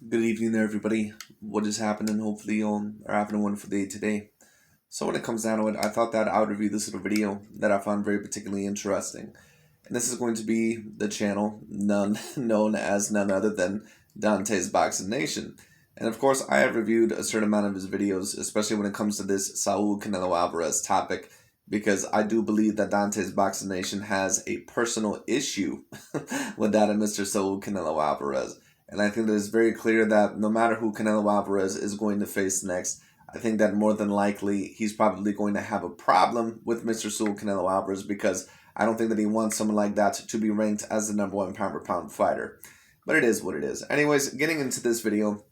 Good evening there, everybody. What is happening? Hopefully, you all are having a wonderful day today. So, when it comes down to it, I thought that I would review this little video that I found very particularly interesting. And this is going to be the channel known as none other than Dante's Boxing Nation. And of course, I have reviewed a certain amount of his videos, especially when it comes to this Saul Canelo Alvarez topic, because I do believe that Dante's Boxing Nation has a personal issue with that of Mr. Saul Canelo Alvarez. And I think that it's very clear that no matter who Canelo Alvarez is going to face next, I think that more than likely he's probably going to have a problem with Mr. Saul Canelo Alvarez because I don't think that he wants someone like that to be ranked as the number one pound for pound fighter. But it is what it is. Anyways, getting into this video,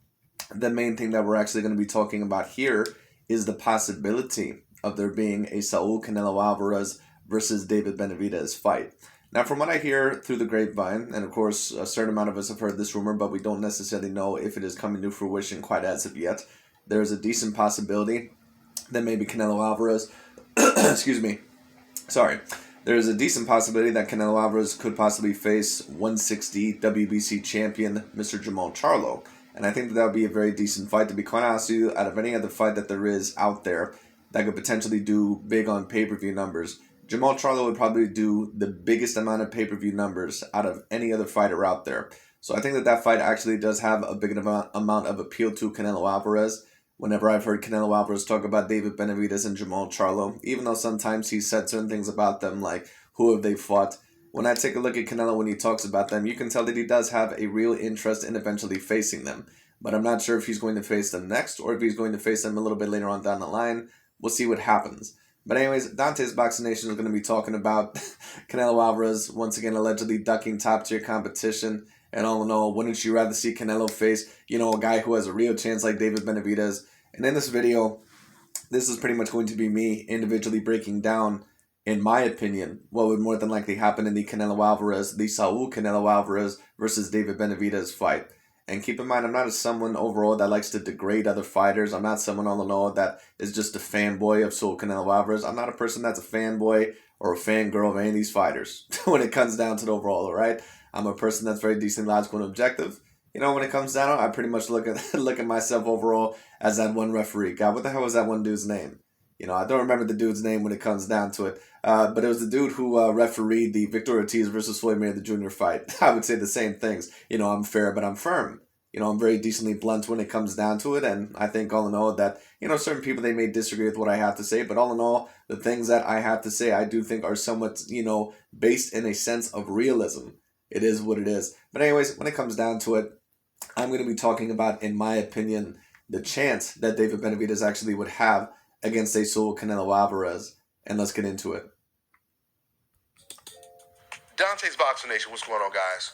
the main thing that we're actually going to be talking about here is the possibility of there being a Saul Canelo Alvarez versus David Benavidez fight. Now, from what I hear through the grapevine, and of course, a certain amount of us have heard this rumor, but we don't necessarily know if it is coming to fruition quite as of yet. There is a decent possibility that maybe Canelo Alvarez, excuse me, sorry, there is a decent possibility that Canelo Alvarez could possibly face 160 WBC champion Mr. Jamal Charlo. And I think that would be a very decent fight. To be quite honest with you, out of any other fight that there is out there that could potentially do big on pay-per-view numbers, Jamal Charlo would probably do the biggest amount of pay-per-view numbers out of any other fighter out there. So I think that that fight actually does have a big amount of appeal to Canelo Alvarez. Whenever I've heard Canelo Alvarez talk about David Benavidez and Jamal Charlo, even though sometimes he said certain things about them, like who have they fought, when I take a look at Canelo when he talks about them, you can tell that he does have a real interest in eventually facing them. But I'm not sure if he's going to face them next or if he's going to face them a little bit later on down the line. We'll see what happens. But anyways, Dante's Boxing Nation is going to be talking about Canelo Alvarez once again allegedly ducking top tier competition. And all in all, wouldn't you rather see Canelo face, a guy who has a real chance like David Benavidez? And in this video, this is pretty much going to be me individually breaking down, in my opinion, what would more than likely happen in the Saul Canelo Alvarez versus David Benavidez fight. And keep in mind, I'm not someone overall that likes to degrade other fighters. I'm not someone all in all that is just a fanboy of Saul Canelo Alvarez. I'm not a person that's a fanboy or a fangirl of any of these fighters when it comes down to the overall, all right? I'm a person that's very decent, logical, and objective. When it comes down, I pretty much look at myself overall as that one referee. God, what the hell was that one dude's name? I don't remember the dude's name when it comes down to it. But it was the dude who refereed the Victor Ortiz versus Floyd Mayweather Jr. fight. I would say the same things. I'm fair, but I'm firm. I'm very decently blunt when it comes down to it. And I think all in all that, certain people, they may disagree with what I have to say. But all in all, the things that I have to say, I do think are somewhat, based in a sense of realism. It is what it is. But anyways, when it comes down to it, I'm going to be talking about, in my opinion, the chance that David Benavidez actually would have against a Saul Canelo Alvarez. And let's get into it. Dante's Boxing Nation, what's going on, guys?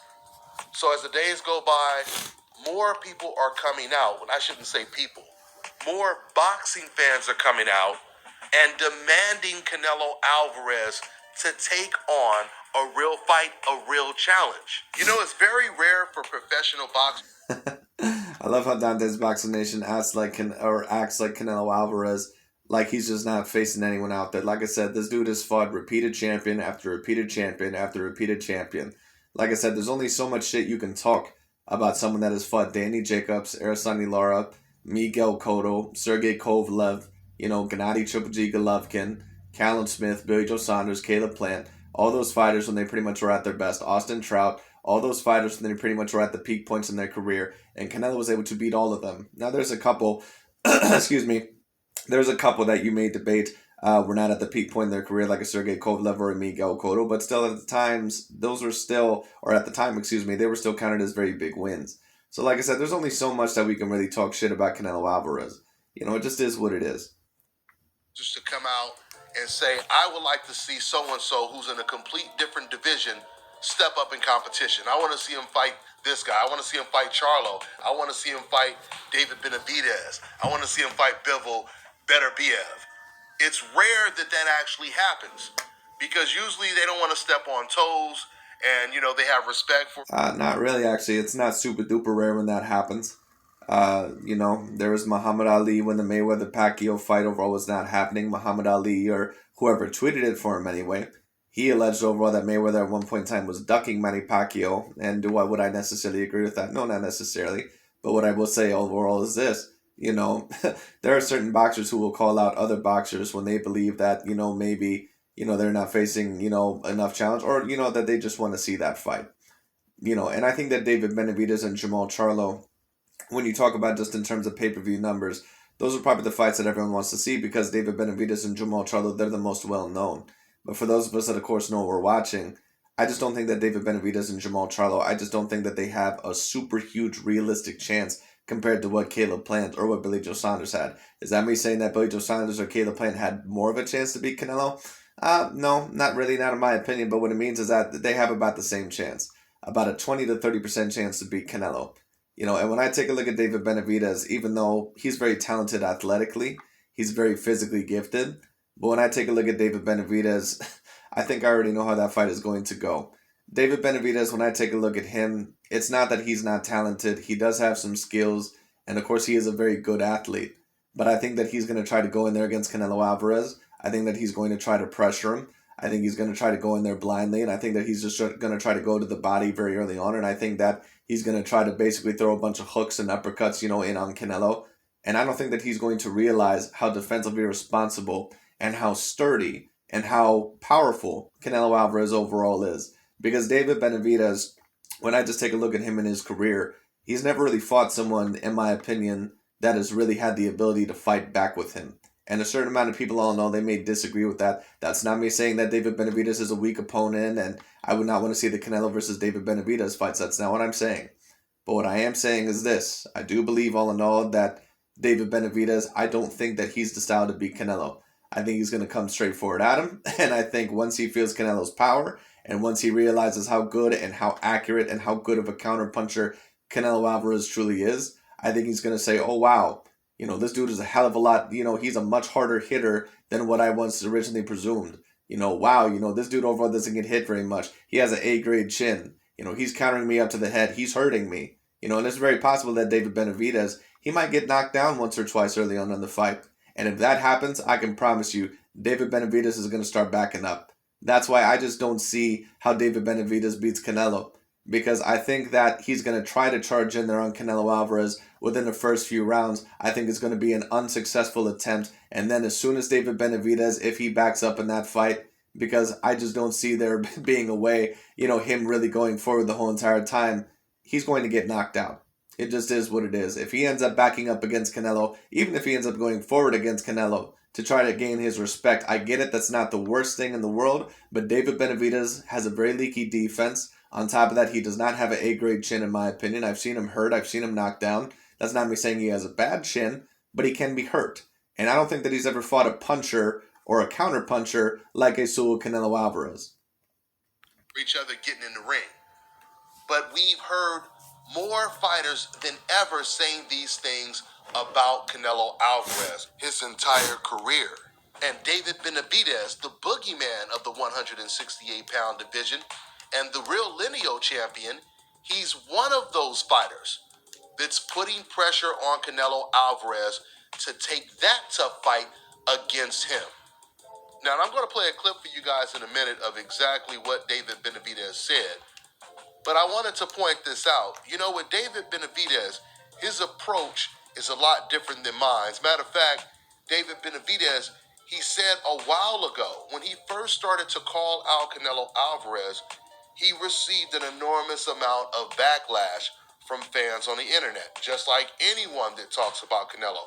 So as the days go by, more people are coming out. I shouldn't say people. More boxing fans are coming out and demanding Canelo Alvarez to take on a real fight, a real challenge. It's very rare for professional boxers. I love how Dante's Boxing Nation acts like Canelo Alvarez, like he's just not facing anyone out there. Like I said, this dude has fought repeated champion after repeated champion after repeated champion. Like I said, there's only so much shit you can talk about someone that has fought Danny Jacobs, Arasani Lara, Miguel Cotto, Sergey Kovalev, Gennady Triple G Golovkin, Callum Smith, Billy Joe Saunders, Caleb Plant, all those fighters when they pretty much were at their best. Austin Trout, all those fighters when they pretty much were at the peak points in their career, and Canelo was able to beat all of them. Now there's a couple, excuse me, there's a couple that you may debate were not at the peak point in their career, like a Sergey Kovalev or a Miguel Cotto, but still at the times, those were still, or at the time, excuse me, they were still counted as very big wins. So like I said, there's only so much that we can really talk shit about Canelo Alvarez. It just is what it is. Just to come out and say, I would like to see so-and-so who's in a complete different division step up in competition. I want to see him fight this guy. I want to see him fight Charlo. I want to see him fight David Benavidez. I want to see him fight Bivol Beterbiev. It's rare that actually happens because usually they don't want to step on toes and, they have respect for... Not really, actually. It's not super duper rare when that happens. There was Muhammad Ali when the Mayweather-Pacquiao fight overall was not happening. Muhammad Ali, or whoever tweeted it for him anyway, he alleged overall that Mayweather at one point in time was ducking Manny Pacquiao. And would I necessarily agree with that? No, not necessarily. But what I will say overall is this. You know, there are certain boxers who will call out other boxers when they believe that, maybe, they're not facing, enough challenge, or, that they just want to see that fight. And I think that David Benavidez and Jamal Charlo, when you talk about just in terms of pay-per-view numbers, those are probably the fights that everyone wants to see because David Benavidez and Jamal Charlo, they're the most well-known. But for those of us that, of course, know what we're watching, I just don't think that David Benavidez and Jamal Charlo, I just don't think that they have a super huge realistic chance compared to what Caleb Plant or what Billy Joe Saunders had. Is that me saying that Billy Joe Saunders or Caleb Plant had more of a chance to beat Canelo? No, not really, not in my opinion. But what it means is that they have about the same chance, about a 20 to 30% chance to beat Canelo. And when I take a look at David Benavidez, even though he's very talented athletically, he's very physically gifted. But when I take a look at David Benavidez, I think I already know how that fight is going to go. David Benavidez, when I take a look at him, it's not that he's not talented. He does have some skills, and of course, he is a very good athlete. But I think that he's going to try to go in there against Canelo Alvarez. I think that he's going to try to pressure him. I think he's going to try to go in there blindly, and I think that he's just going to try to go to the body very early on, and I think that he's going to try to basically throw a bunch of hooks and uppercuts, in on Canelo. And I don't think that he's going to realize how defensively responsible and how sturdy and how powerful Canelo Alvarez overall is. Because David Benavidez, when I just take a look at him in his career, he's never really fought someone, in my opinion, that has really had the ability to fight back with him. And a certain amount of people all know they may disagree with that. That's not me saying that David Benavidez is a weak opponent and I would not want to see the Canelo versus David Benavidez fights. That's not what I'm saying. But what I am saying is this. I do believe all in all that David Benavidez, I don't think that he's the style to beat Canelo. I think he's going to come straight forward at him. And I think once he feels Canelo's power and once he realizes how good and how accurate and how good of a counterpuncher Canelo Alvarez truly is, I think he's going to say, oh, wow. This dude is a hell of a lot. He's a much harder hitter than what I once originally presumed. Wow, this dude overall doesn't get hit very much. He has an A-grade chin. He's countering me up to the head. He's hurting me. And it's very possible that David Benavidez, he might get knocked down once or twice early on in the fight. And if that happens, I can promise you, David Benavidez is going to start backing up. That's why I just don't see how David Benavidez beats Canelo. Because I think that he's going to try to charge in there on Canelo Alvarez within the first few rounds. I think it's going to be an unsuccessful attempt. And then as soon as David Benavidez, if he backs up in that fight, because I just don't see there being a way, him really going forward the whole entire time, he's going to get knocked out. It just is what it is. If he ends up backing up against Canelo, even if he ends up going forward against Canelo to try to gain his respect, I get it. That's not the worst thing in the world. But David Benavidez has a very leaky defense. On top of that, he does not have an A-grade chin, in my opinion. I've seen him hurt. I've seen him knocked down. That's not me saying he has a bad chin, but he can be hurt. And I don't think that he's ever fought a puncher or a counter-puncher like a Saul Canelo Alvarez. For each other getting in the ring. But we've heard more fighters than ever saying these things about Canelo Alvarez his entire career. And David Benavidez, the boogeyman of the 168-pound division, and the real lineal champion, he's one of those fighters that's putting pressure on Canelo Alvarez to take that tough fight against him. Now, I'm going to play a clip for you guys in a minute of exactly what David Benavidez said. But I wanted to point this out. With David Benavidez, his approach is a lot different than mine. As a matter of fact, David Benavidez, he said a while ago, when he first started to call out Canelo Alvarez, he received an enormous amount of backlash from fans on the internet, just like anyone that talks about Canelo,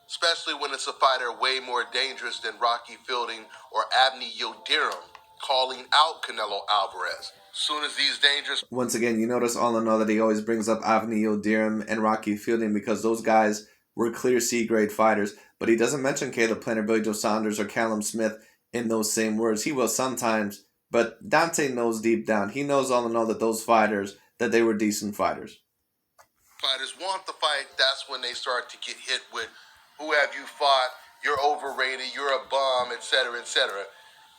especially when it's a fighter way more dangerous than Rocky Fielding or Abney Yildirim calling out Canelo Alvarez. Soon as these dangerous... Once again, you notice all in all that he always brings up Avni Yildirim and Rocky Fielding because those guys were clear C-grade fighters, but he doesn't mention Caleb Plant, Billy Joe Saunders, or Callum Smith in those same words. He will sometimes, but Dante knows deep down. He knows all in all that those fighters, that they were decent fighters. Fighters want the fight, that's when they start to get hit with, who have you fought, you're overrated, you're a bum, etc., etc.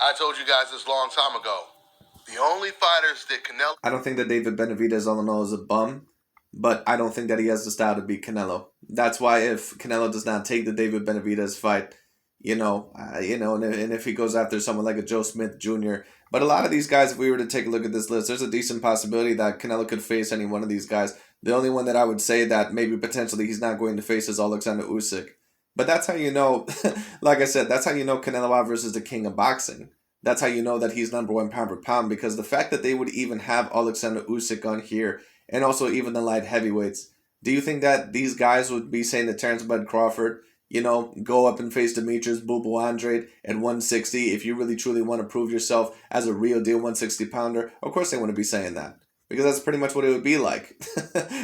I told you guys this a long time ago. The only fighters that Canelo... I don't think that David Benavidez all in all is a bum, but I don't think that he has the style to beat Canelo. That's why if Canelo does not take the David Benavidez fight, and if he goes after someone like a Joe Smith Jr., but a lot of these guys, if we were to take a look at this list, there's a decent possibility that Canelo could face any one of these guys. The only one that I would say that maybe potentially he's not going to face is Alexander Usyk. But that's how you know, like I said, that's how you know Canelo Alvarez is the king of boxing. That's how you know that he's number one pound for pound, because the fact that they would even have Alexander Usyk on here, and also even the light heavyweights, do you think that these guys would be saying to Terrence Bud Crawford, go up and face Demetrius Boo Andrade at 160 if you really truly want to prove yourself as a real deal 160 pounder? Of course they wouldn't be saying that. Because that's pretty much what it would be like.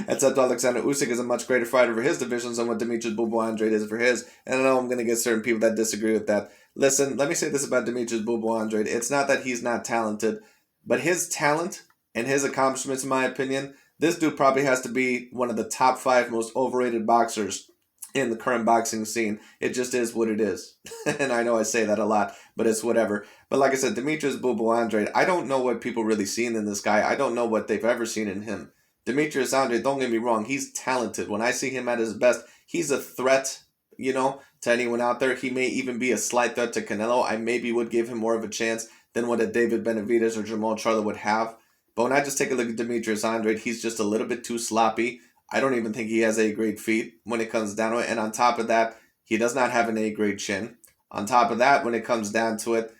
Except Alexander Usyk is a much greater fighter for his divisions than what Demetrius Boo Andrade is for his. And I know I'm going to get certain people that disagree with that. Listen, let me say this about Demetrius Boo Andrade. It's not that he's not talented, but his talent and his accomplishments, in my opinion, this dude probably has to be one of the top 5 most overrated boxers in the current boxing scene. It just is what it is. And I know I say that a lot, but it's whatever. But like I said, Demetrius Boo Andrade, I don't know what people really seen in this guy. I don't know what they've ever seen in him. Demetrius Andrade, don't get me wrong, he's talented. When I see him at his best, he's a threat, to anyone out there. He may even be a slight threat to Canelo. I maybe would give him more of a chance than what a David Benavidez or Jamal Charlo would have. But when I just take a look at Demetrius Andrade, he's just a little bit too sloppy. I don't even think he has A-grade feet when it comes down to it. And on top of that, he does not have an A-grade chin. On top of that, when it comes down to it,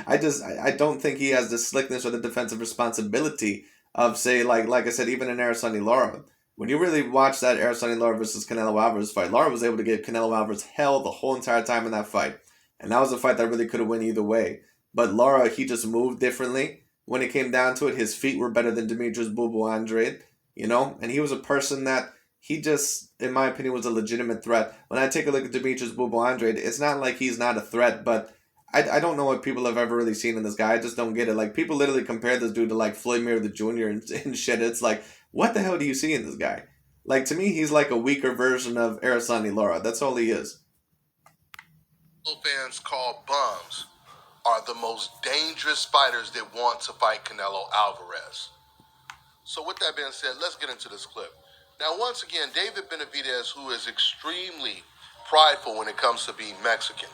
I don't think he has the slickness or the defensive responsibility of, say, like I said, even in Araceli Lara. When you really watch that Araceli Lara versus Canelo Alvarez fight, Lara was able to give Canelo Alvarez hell the whole entire time in that fight. And that was a fight that really could have went either way. But Lara, he just moved differently. When it came down to it, his feet were better than Demetrius Boo Andrade. And he was a person that he just, in my opinion, was a legitimate threat. When I take a look at Demetrius Boo Andrade, it's not like he's not a threat, but I don't know what people have ever really seen in this guy. I just don't get it. Like, people literally compare this dude to, like, Floyd Mayweather Jr. and shit. It's like, what the hell do you see in this guy? Like, to me, he's like a weaker version of Araceli Lara. That's all he is. Fans call bums are the most dangerous fighters that want to fight Canelo Alvarez. So with that being said, let's get into this clip. Now, once again, David Benavidez, who is extremely prideful when it comes to being Mexican,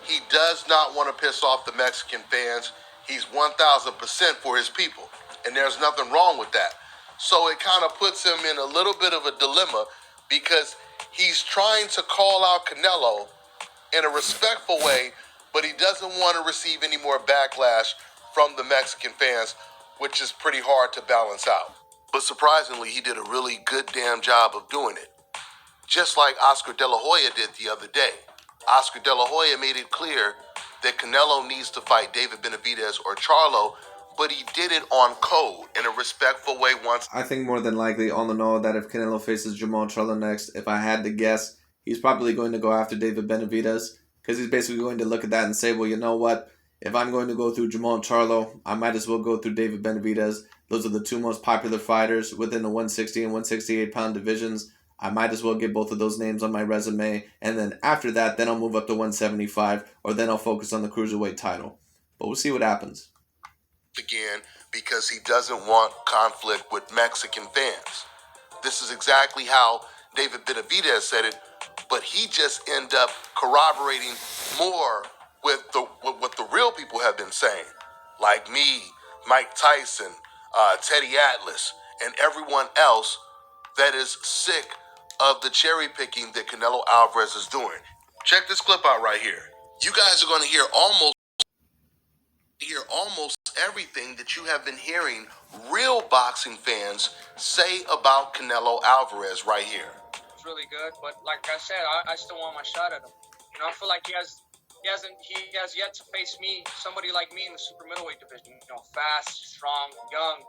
he does not want to piss off the Mexican fans. He's 1,000% for his people, and there's nothing wrong with that. So it kind of puts him in a little bit of a dilemma because he's trying to call out Canelo in a respectful way, but he doesn't want to receive any more backlash from the Mexican fans, which is pretty hard to balance out. But surprisingly, he did a really good damn job of doing it. Just like Oscar De La Hoya did the other day. Oscar De La Hoya made it clear that Canelo needs to fight David Benavidez or Charlo, but he did it on code in a respectful way once. I think more than likely, all in all, that if Canelo faces Jamal Charlo next, if I had to guess, he's probably going to go after David Benavidez, because he's basically going to look at that and say, well, you know what? If I'm going to go through Jamal Charlo, I might as well go through David Benavidez. Those are the 2 most popular fighters within the 160 and 168 pound divisions. I might as well get both of those names on my resume. And then after that, then I'll move up to 175, or then I'll focus on the cruiserweight title. But we'll see what happens. Again, because he doesn't want conflict with Mexican fans. This is exactly how David Benavidez said it, but he just ended up corroborating more with what the real people have been saying, like me, Mike Tyson, Teddy Atlas, and everyone else that is sick of the cherry picking that Canelo Alvarez is doing. Check this clip out right here. You guys are going to hear almost everything that you have been hearing real boxing fans say about Canelo Alvarez right here. It's really good, but like I said, I still want my shot at him. I feel like he has yet to face me, somebody like me in the super middleweight division. Fast, strong, young.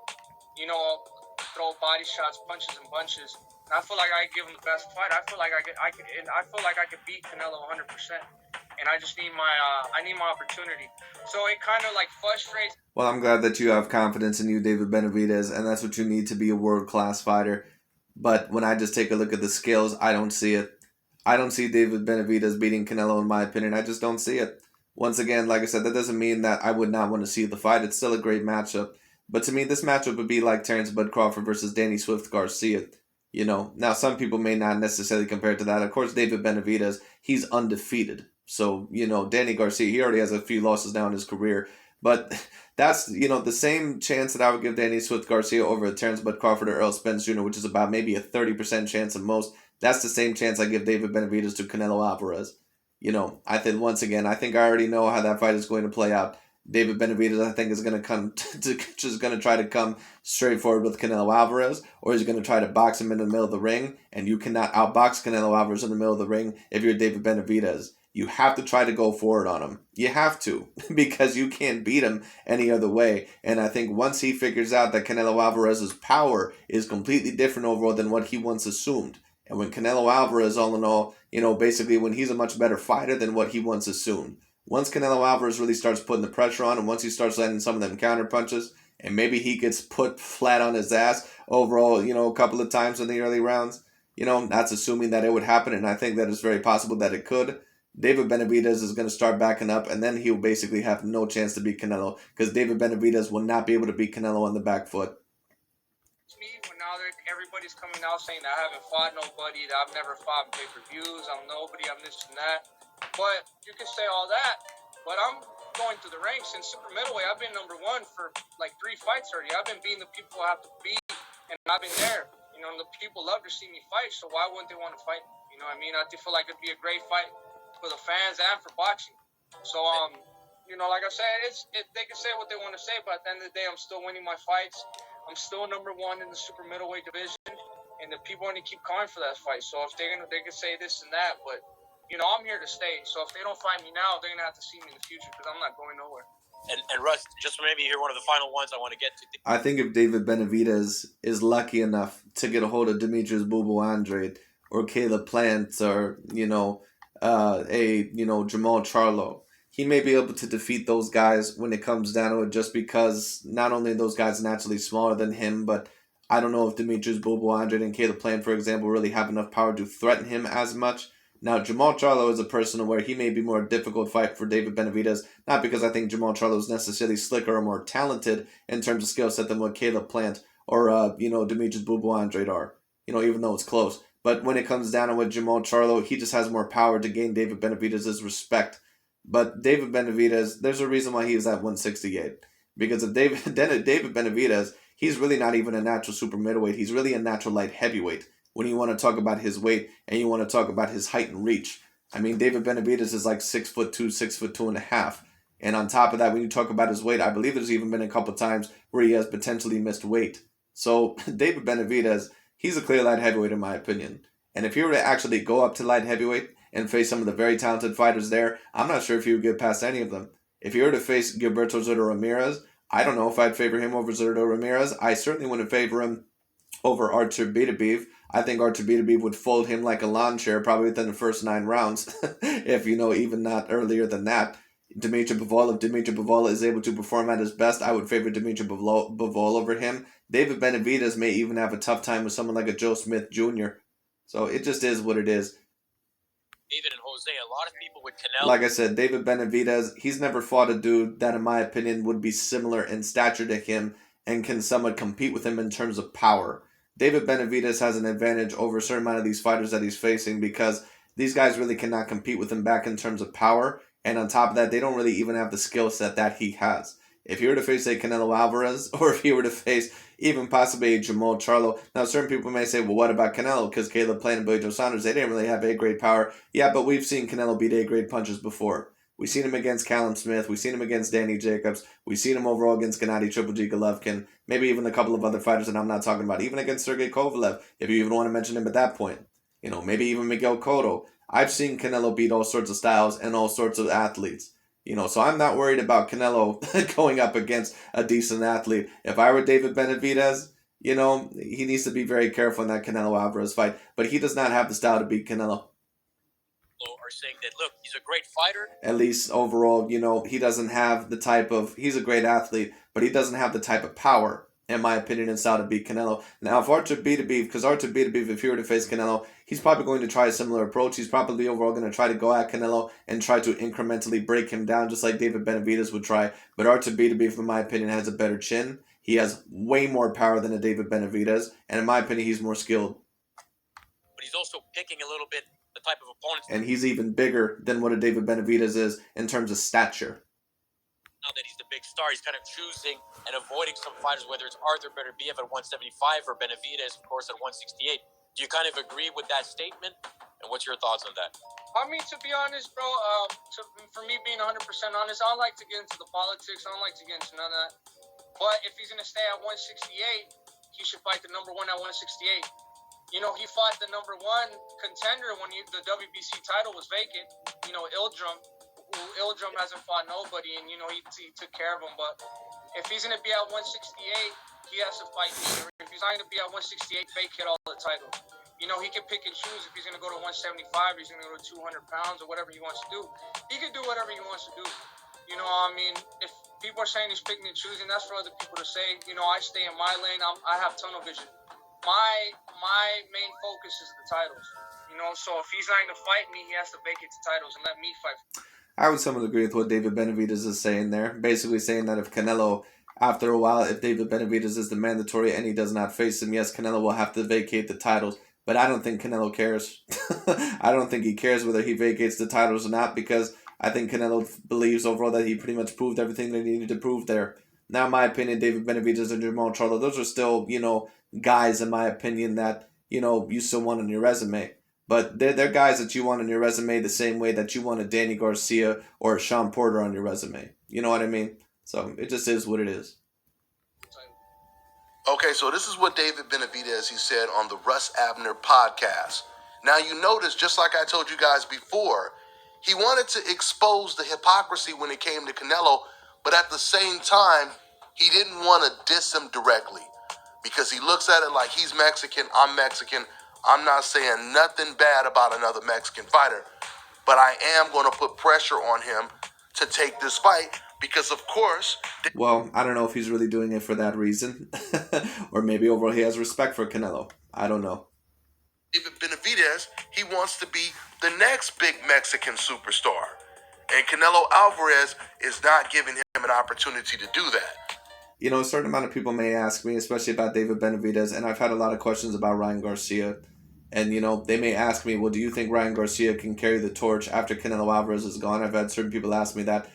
Throw body shots, punches and bunches. And I feel like I give him the best fight. I feel like I could beat Canelo 100%. And I just need my opportunity. So it kind of like frustrates. Well, I'm glad that you have confidence in you, David Benavidez, and that's what you need to be a world-class fighter. But when I just take a look at the skills, I don't see it. I don't see David Benavidez beating Canelo, in my opinion. I just don't see it. Once again, like I said, that doesn't mean that I would not want to see the fight. It's still a great matchup. But to me, this matchup would be like Terrence Bud Crawford versus Danny Swift Garcia. Now some people may not necessarily compare it to that. Of course, David Benavidez, he's undefeated. So, Danny Garcia, he already has a few losses now in his career. But that's, the same chance that I would give Danny Swift Garcia over Terrence Bud Crawford or Earl Spence Jr., which is about maybe a 30% chance at most. That's the same chance I give David Benavidez to Canelo Alvarez. I think, once again, I think I already know how that fight is going to play out. David Benavidez, I think, is going to just going to try to come straight forward with Canelo Alvarez, or he's going to try to box him in the middle of the ring, and you cannot outbox Canelo Alvarez in the middle of the ring if you're David Benavidez. You have to try to go forward on him. You have to, because you can't beat him any other way. And I think once he figures out that Canelo Alvarez's power is completely different overall than what he once assumed, and when Canelo Alvarez, all in all, basically when he's a much better fighter than what he once assumed. Once Canelo Alvarez really starts putting the pressure on, and once he starts landing some of them counter punches, and maybe he gets put flat on his ass overall, a couple of times in the early rounds, that's assuming that it would happen, and I think that it's very possible that it could. David Benavidez is going to start backing up, and then he'll basically have no chance to beat Canelo, because David Benavidez will not be able to beat Canelo on the back foot. Me, when now everybody's coming out saying that I haven't fought nobody, that I've never fought in pay-per-views, I'm nobody, I'm this and that. But you can say all that, but I'm going through the ranks in super middleweight. I've been number one for like 3 fights already. I've been beating the people I have to beat, and I've been there. The people love to see me fight, so why wouldn't they want to fight? You know what I mean? I feel like it'd be a great fight for the fans and for boxing. So, like I said, they can say what they want to say, but at the end of the day, I'm still winning my fights. I'm still number one in the super middleweight division, and the people are going to keep calling for that fight. So if they can say this and that, but I'm here to stay. So if they don't find me now, they're going to have to see me in the future, because I'm not going nowhere. And Russ, just maybe here, one of the final ones I want to get to. I think if David Benavidez is lucky enough to get a hold of Demetrius Boo Andrade or Caleb Plant or Jamal Charlo, he may be able to defeat those guys when it comes down to it, just because not only are those guys naturally smaller than him, but I don't know if Demetrius Boo Andrade and Caleb Plant, for example, really have enough power to threaten him as much. Now, Jamal Charlo is a person where he may be more difficult fight for David Benavidez, not because I think Jamal Charlo is necessarily slicker or more talented in terms of skill set than what Caleb Plant or, Demetrius Boo Andrade are, even though it's close. But when it comes down to with Jamal Charlo, he just has more power to gain David Benavidez's respect. But David Benavidez, there's a reason why he is at 168. Because if David Benavidez, he's really not even a natural super middleweight. He's really a natural light heavyweight. When you want to talk about his weight and you want to talk about his height and reach. I mean, David Benavidez is like 6'2", 6'2.5". And on top of that, when you talk about his weight, I believe there's even been a couple times where he has potentially missed weight. So David Benavidez, he's a clear light heavyweight in my opinion. And if he were to actually go up to light heavyweight and face some of the very talented fighters there, I'm not sure if he would get past any of them. If he were to face Gilberto Zurdo Ramirez, I don't know if I'd favor him over Zurdo Ramirez. I certainly wouldn't favor him over Artur Beterbiev. I think Artur Beterbiev would fold him like a lawn chair probably within the first 9 rounds, if even not earlier than that. Dimitri Bivol, if Dimitri Bivol is able to perform at his best, I would favor Dimitri Bivol over him. David Benavidez may even have a tough time with someone like a Joe Smith Jr. So it just is what it is. David and Jose, a lot of people with Canelo. Like I said, David Benavidez, he's never fought a dude that, in my opinion, would be similar in stature to him and can somewhat compete with him in terms of power. David Benavidez has an advantage over a certain amount of these fighters that he's facing because these guys really cannot compete with him back in terms of power. And on top of that, they don't really even have the skill set that he has. If he were to face a Canelo Alvarez, or if he were to face even possibly a Jamal Charlo, now certain people may say, well, what about Canelo? Because Caleb Plant and Billy Joe Saunders, they didn't really have A-grade power. Yeah, but we've seen Canelo beat A-grade punches before. We've seen him against Callum Smith. We've seen him against Danny Jacobs. We've seen him overall against Gennady Triple G Golovkin. Maybe even a couple of other fighters that I'm not talking about. Even against Sergey Kovalev, if you even want to mention him at that point. Maybe even Miguel Cotto. I've seen Canelo beat all sorts of styles and all sorts of athletes. So I'm not worried about Canelo going up against a decent athlete. If I were David Benavidez, he needs to be very careful in that Canelo Alvarez fight. But he does not have the style to beat Canelo. Are saying that, look, he's a great fighter. At least overall, he doesn't have the type of, he's a great athlete, but he doesn't have the type of power, in my opinion, and style to beat Canelo. Now, if Artur Beterbiev, if he were to face Canelo, he's probably going to try a similar approach. He's probably overall going to try to go at Canelo and try to incrementally break him down, just like David Benavidez would try. But Artur Beterbiev, in my opinion, has a better chin. He has way more power than a David Benavidez, and in my opinion, he's more skilled. But he's also picking a little bit the type of opponents. And he's even bigger than what a David Benavidez is in terms of stature. now that he's the big star, he's kind of choosing and avoiding some fighters, whether it's Arthur Benavidez at 175 or Benavidez, of course, at 168. Do you kind of agree with that statement? And what's your thoughts on that? I mean, to be honest, bro, for me being 100% honest, I don't like to get into the politics. I don't like to get into none of that. But if he's going to stay at 168, he should fight the number one at 168. You know, he fought the number one contender when the WBC title was vacant. You know, Ildrum hasn't fought nobody, and, you know, he took care of him. But if he's going to be at 168, he has to fight me. If he's not going to be at 168, vacate all the titles. You know, he can pick and choose if he's going to go to 175, he's going to go to 200 pounds or whatever he wants to do. He can do whatever he wants to do. You know, I mean, if people are saying he's picking and choosing, that's for other people to say. You know, I stay in my lane. I have tunnel vision. My main focus is the titles. You know, so if he's not going to fight me, he has to vacate the titles and let me fight. I would somewhat agree with what David Benavidez is saying there. Basically saying that if Canelo, after a while, if David Benavidez is the mandatory and he does not face him, yes, Canelo will have to vacate the titles. But I don't think Canelo cares. I don't think he cares whether he vacates the titles or not, because I think Canelo believes overall that he pretty much proved everything that he needed to prove there. Now, in my opinion, David Benavidez and Jamal Charlo, those are still, you know, guys, in my opinion, that, you know, you still want on your resume. But they're guys that you want on your resume the same way that you want a Danny Garcia or a Sean Porter on your resume. You know what I mean? So it just is what it is. Okay, so this is what David Benavidez, he said on the Russ Abner podcast. Now, you notice, just like I told you guys before, he wanted to expose the hypocrisy when it came to Canelo, but at the same time, he didn't want to diss him directly, because he looks at it like he's Mexican, I'm Mexican. I'm not saying nothing bad about another Mexican fighter, but I am going to put pressure on him to take this fight because, of course... Well, I don't know if he's really doing it for that reason. Or maybe overall he has respect for Canelo. I don't know. David Benavidez, he wants to be the next big Mexican superstar. And Canelo Alvarez is not giving him an opportunity to do that. You know, a certain amount of people may ask me, especially about David Benavidez, and I've had a lot of questions about Ryan Garcia. And, you know, they may ask me, well, do you think Ryan Garcia can carry the torch after Canelo Alvarez is gone? I've had certain people ask me that.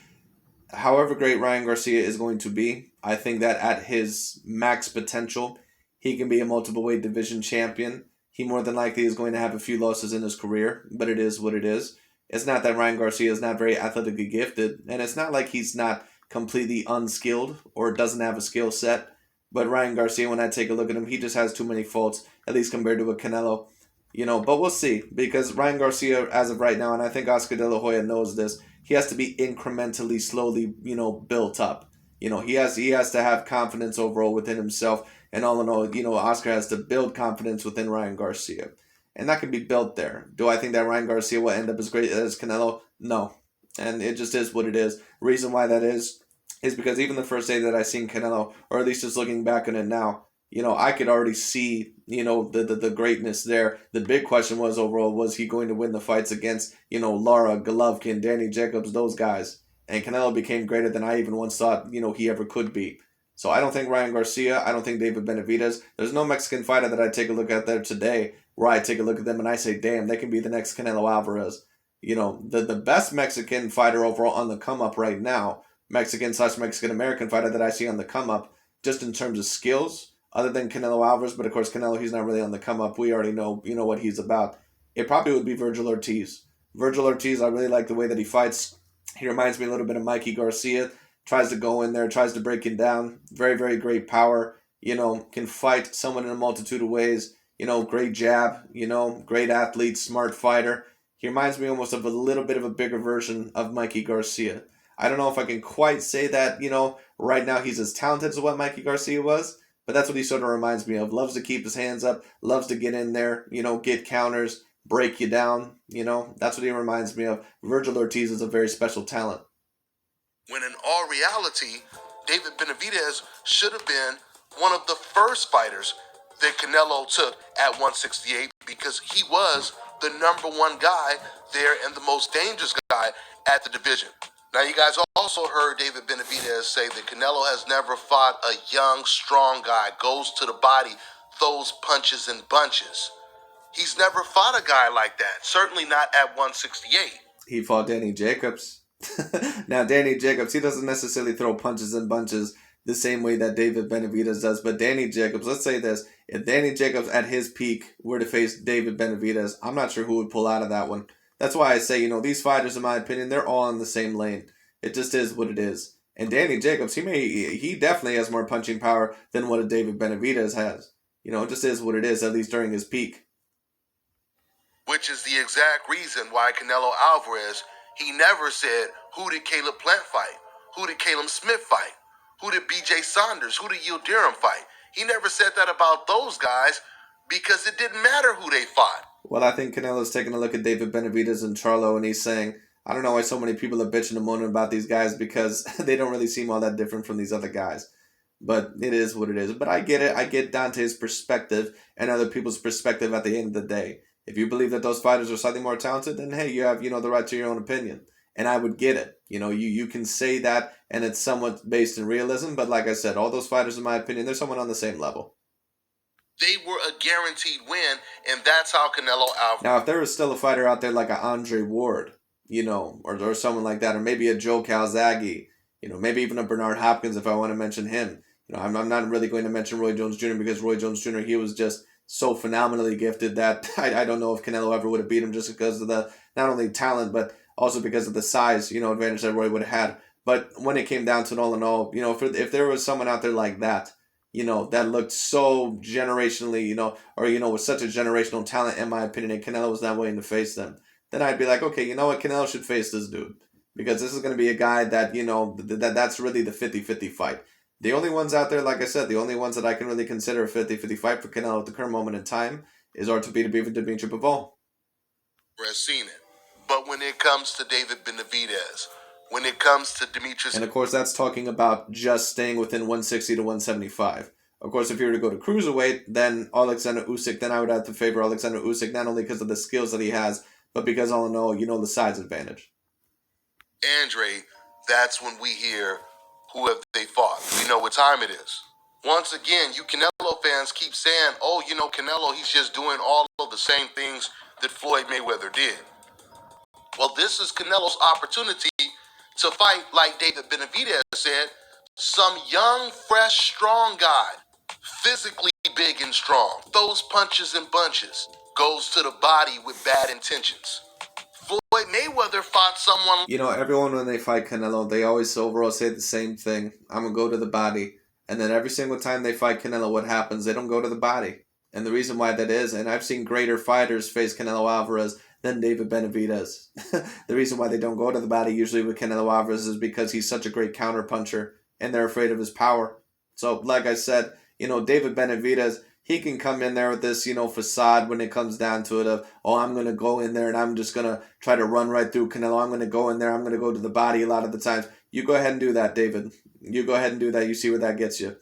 However great Ryan Garcia is going to be, I think that at his max potential, he can be a multiple weight division champion. He more than likely is going to have a few losses in his career, but it is what it is. It's not that Ryan Garcia is not very athletically gifted, and it's not like he's not completely unskilled or doesn't have a skill set. But Ryan Garcia, when I take a look at him, he just has too many faults, at least compared to a Canelo. You know, but we'll see, because Ryan Garcia, as of right now, and I think Oscar De La Hoya knows this, he has to be incrementally, slowly, you know, built up. You know, he has to have confidence overall within himself, and all in all, you know, Oscar has to build confidence within Ryan Garcia, and that can be built there. Do I think that Ryan Garcia will end up as great as Canelo? No, and it just is what it is. Reason why that is because even the first day that I seen Canelo, or at least just looking back on it now, you know, I could already see, you know, the greatness there. The big question was overall, was he going to win the fights against, you know, Lara, Golovkin, Danny Jacobs, those guys? And Canelo became greater than I even once thought, you know, he ever could be. So I don't think Ryan Garcia, I don't think David Benavidez. There's no Mexican fighter that I take a look at there today where I take a look at them and I say, damn, they can be the next Canelo Alvarez. You know, the best Mexican fighter overall on the come up right now, Mexican/Mexican American fighter that I see on the come up, just in terms of skills, other than Canelo Alvarez, but of course Canelo, he's not really on the come up. We already know, you know, what he's about. It probably would be Virgil Ortiz. Virgil Ortiz, I really like the way that he fights. He reminds me a little bit of Mikey Garcia. Tries to go in there, tries to break him down. Very, very great power. You know, can fight someone in a multitude of ways. You know, great jab. You know, great athlete, smart fighter. He reminds me almost of a little bit of a bigger version of Mikey Garcia. I don't know if I can quite say that, you know, right now he's as talented as what Mikey Garcia was. But that's what he sort of reminds me of. Loves to keep his hands up. Loves to get in there, you know, get counters, break you down. You know, that's what he reminds me of. Virgil Ortiz is a very special talent. When in all reality, David Benavidez should have been one of the first fighters that Canelo took at 168, because he was the number one guy there and the most dangerous guy at the division. Now, you guys also heard David Benavidez say that Canelo has never fought a young, strong guy, goes to the body, throws punches in bunches. He's never fought a guy like that, certainly not at 168. He fought Danny Jacobs. Now, Danny Jacobs, he doesn't necessarily throw punches and bunches the same way that David Benavidez does. But Danny Jacobs, let's say this. If Danny Jacobs at his peak were to face David Benavidez, I'm not sure who would pull out of that one. That's why I say, these fighters, in my opinion, they're all in the same lane. It just is what it is. And Danny Jacobs, he definitely has more punching power than what a David Benavidez has. It just is what it is, at least during his peak. Which is the exact reason why Canelo Alvarez, he never said, who did Caleb Plant fight? Who did Caleb Smith fight? Who did BJ Saunders? Who did Yildirim fight? He never said that about those guys because it didn't matter who they fought. Well, I think Canelo's taking a look at David Benavidez and Charlo, and he's saying, I don't know why so many people are bitching and moaning about these guys because they don't really seem all that different from these other guys. But it is what it is. But I get it. I get Dante's perspective and other people's perspective at the end of the day. If you believe that those fighters are slightly more talented, then hey, you have, the right to your own opinion. And I would get it. You can say that, and it's somewhat based in realism. But like I said, all those fighters, in my opinion, they're somewhat on the same level. They were a guaranteed win, and that's how Canelo Alvarez. Now, if there was still a fighter out there like a Andre Ward, or someone like that, or maybe a Joe Calzaghe, maybe even a Bernard Hopkins, if I want to mention him. I'm not really going to mention Roy Jones Jr. because Roy Jones Jr., he was just so phenomenally gifted that I don't know if Canelo ever would have beat him just because of the not only talent but also because of the size advantage that Roy would have had. But when it came down to it, all in all, if there was someone out there like that, that looked so generationally, or with such a generational talent, in my opinion, and Canelo was not willing to face them, then I'd be like, okay, you know what, Canelo should face this dude because this is going to be a guy that that's really the 50-50 fight. The only ones out there, like I said, the only ones that I can really consider a 50-50 fight for Canelo at the current moment in time is Artur Beterbiev and Dimitri Bivol. Has seen it. But when it comes to David Benavidez, when it comes to Dimitri... And of course, that's talking about just staying within 160 to 175. Of course, if you were to go to cruiserweight, then Alexander Usyk, then I would have to favor Alexander Usyk, not only because of the skills that he has, but because all in all, the size advantage. Andre, that's when we hear... who have they fought? We know what time it is. Once again, you Canelo fans keep saying, oh, Canelo, he's just doing all of the same things that Floyd Mayweather did. Well, this is Canelo's opportunity to fight, like David Benavidez said, some young, fresh, strong guy, physically big and strong, throws punches and bunches, goes to the body with bad intentions. Floyd Mayweather fought someone... Everyone when they fight Canelo, they always overall say the same thing. I'm going to go to the body. And then every single time they fight Canelo, what happens? They don't go to the body. And the reason why that is, and I've seen greater fighters face Canelo Alvarez than David Benavidez. The reason why they don't go to the body usually with Canelo Alvarez is because he's such a great counterpuncher and they're afraid of his power. So, like I said, David Benavidez, he can come in there with this, facade when it comes down to it of, oh, I'm going to go in there and I'm just going to try to run right through Canelo. I'm going to go in there. I'm going to go to the body a lot of the times. You go ahead and do that, David. You go ahead and do that. You see where that gets you.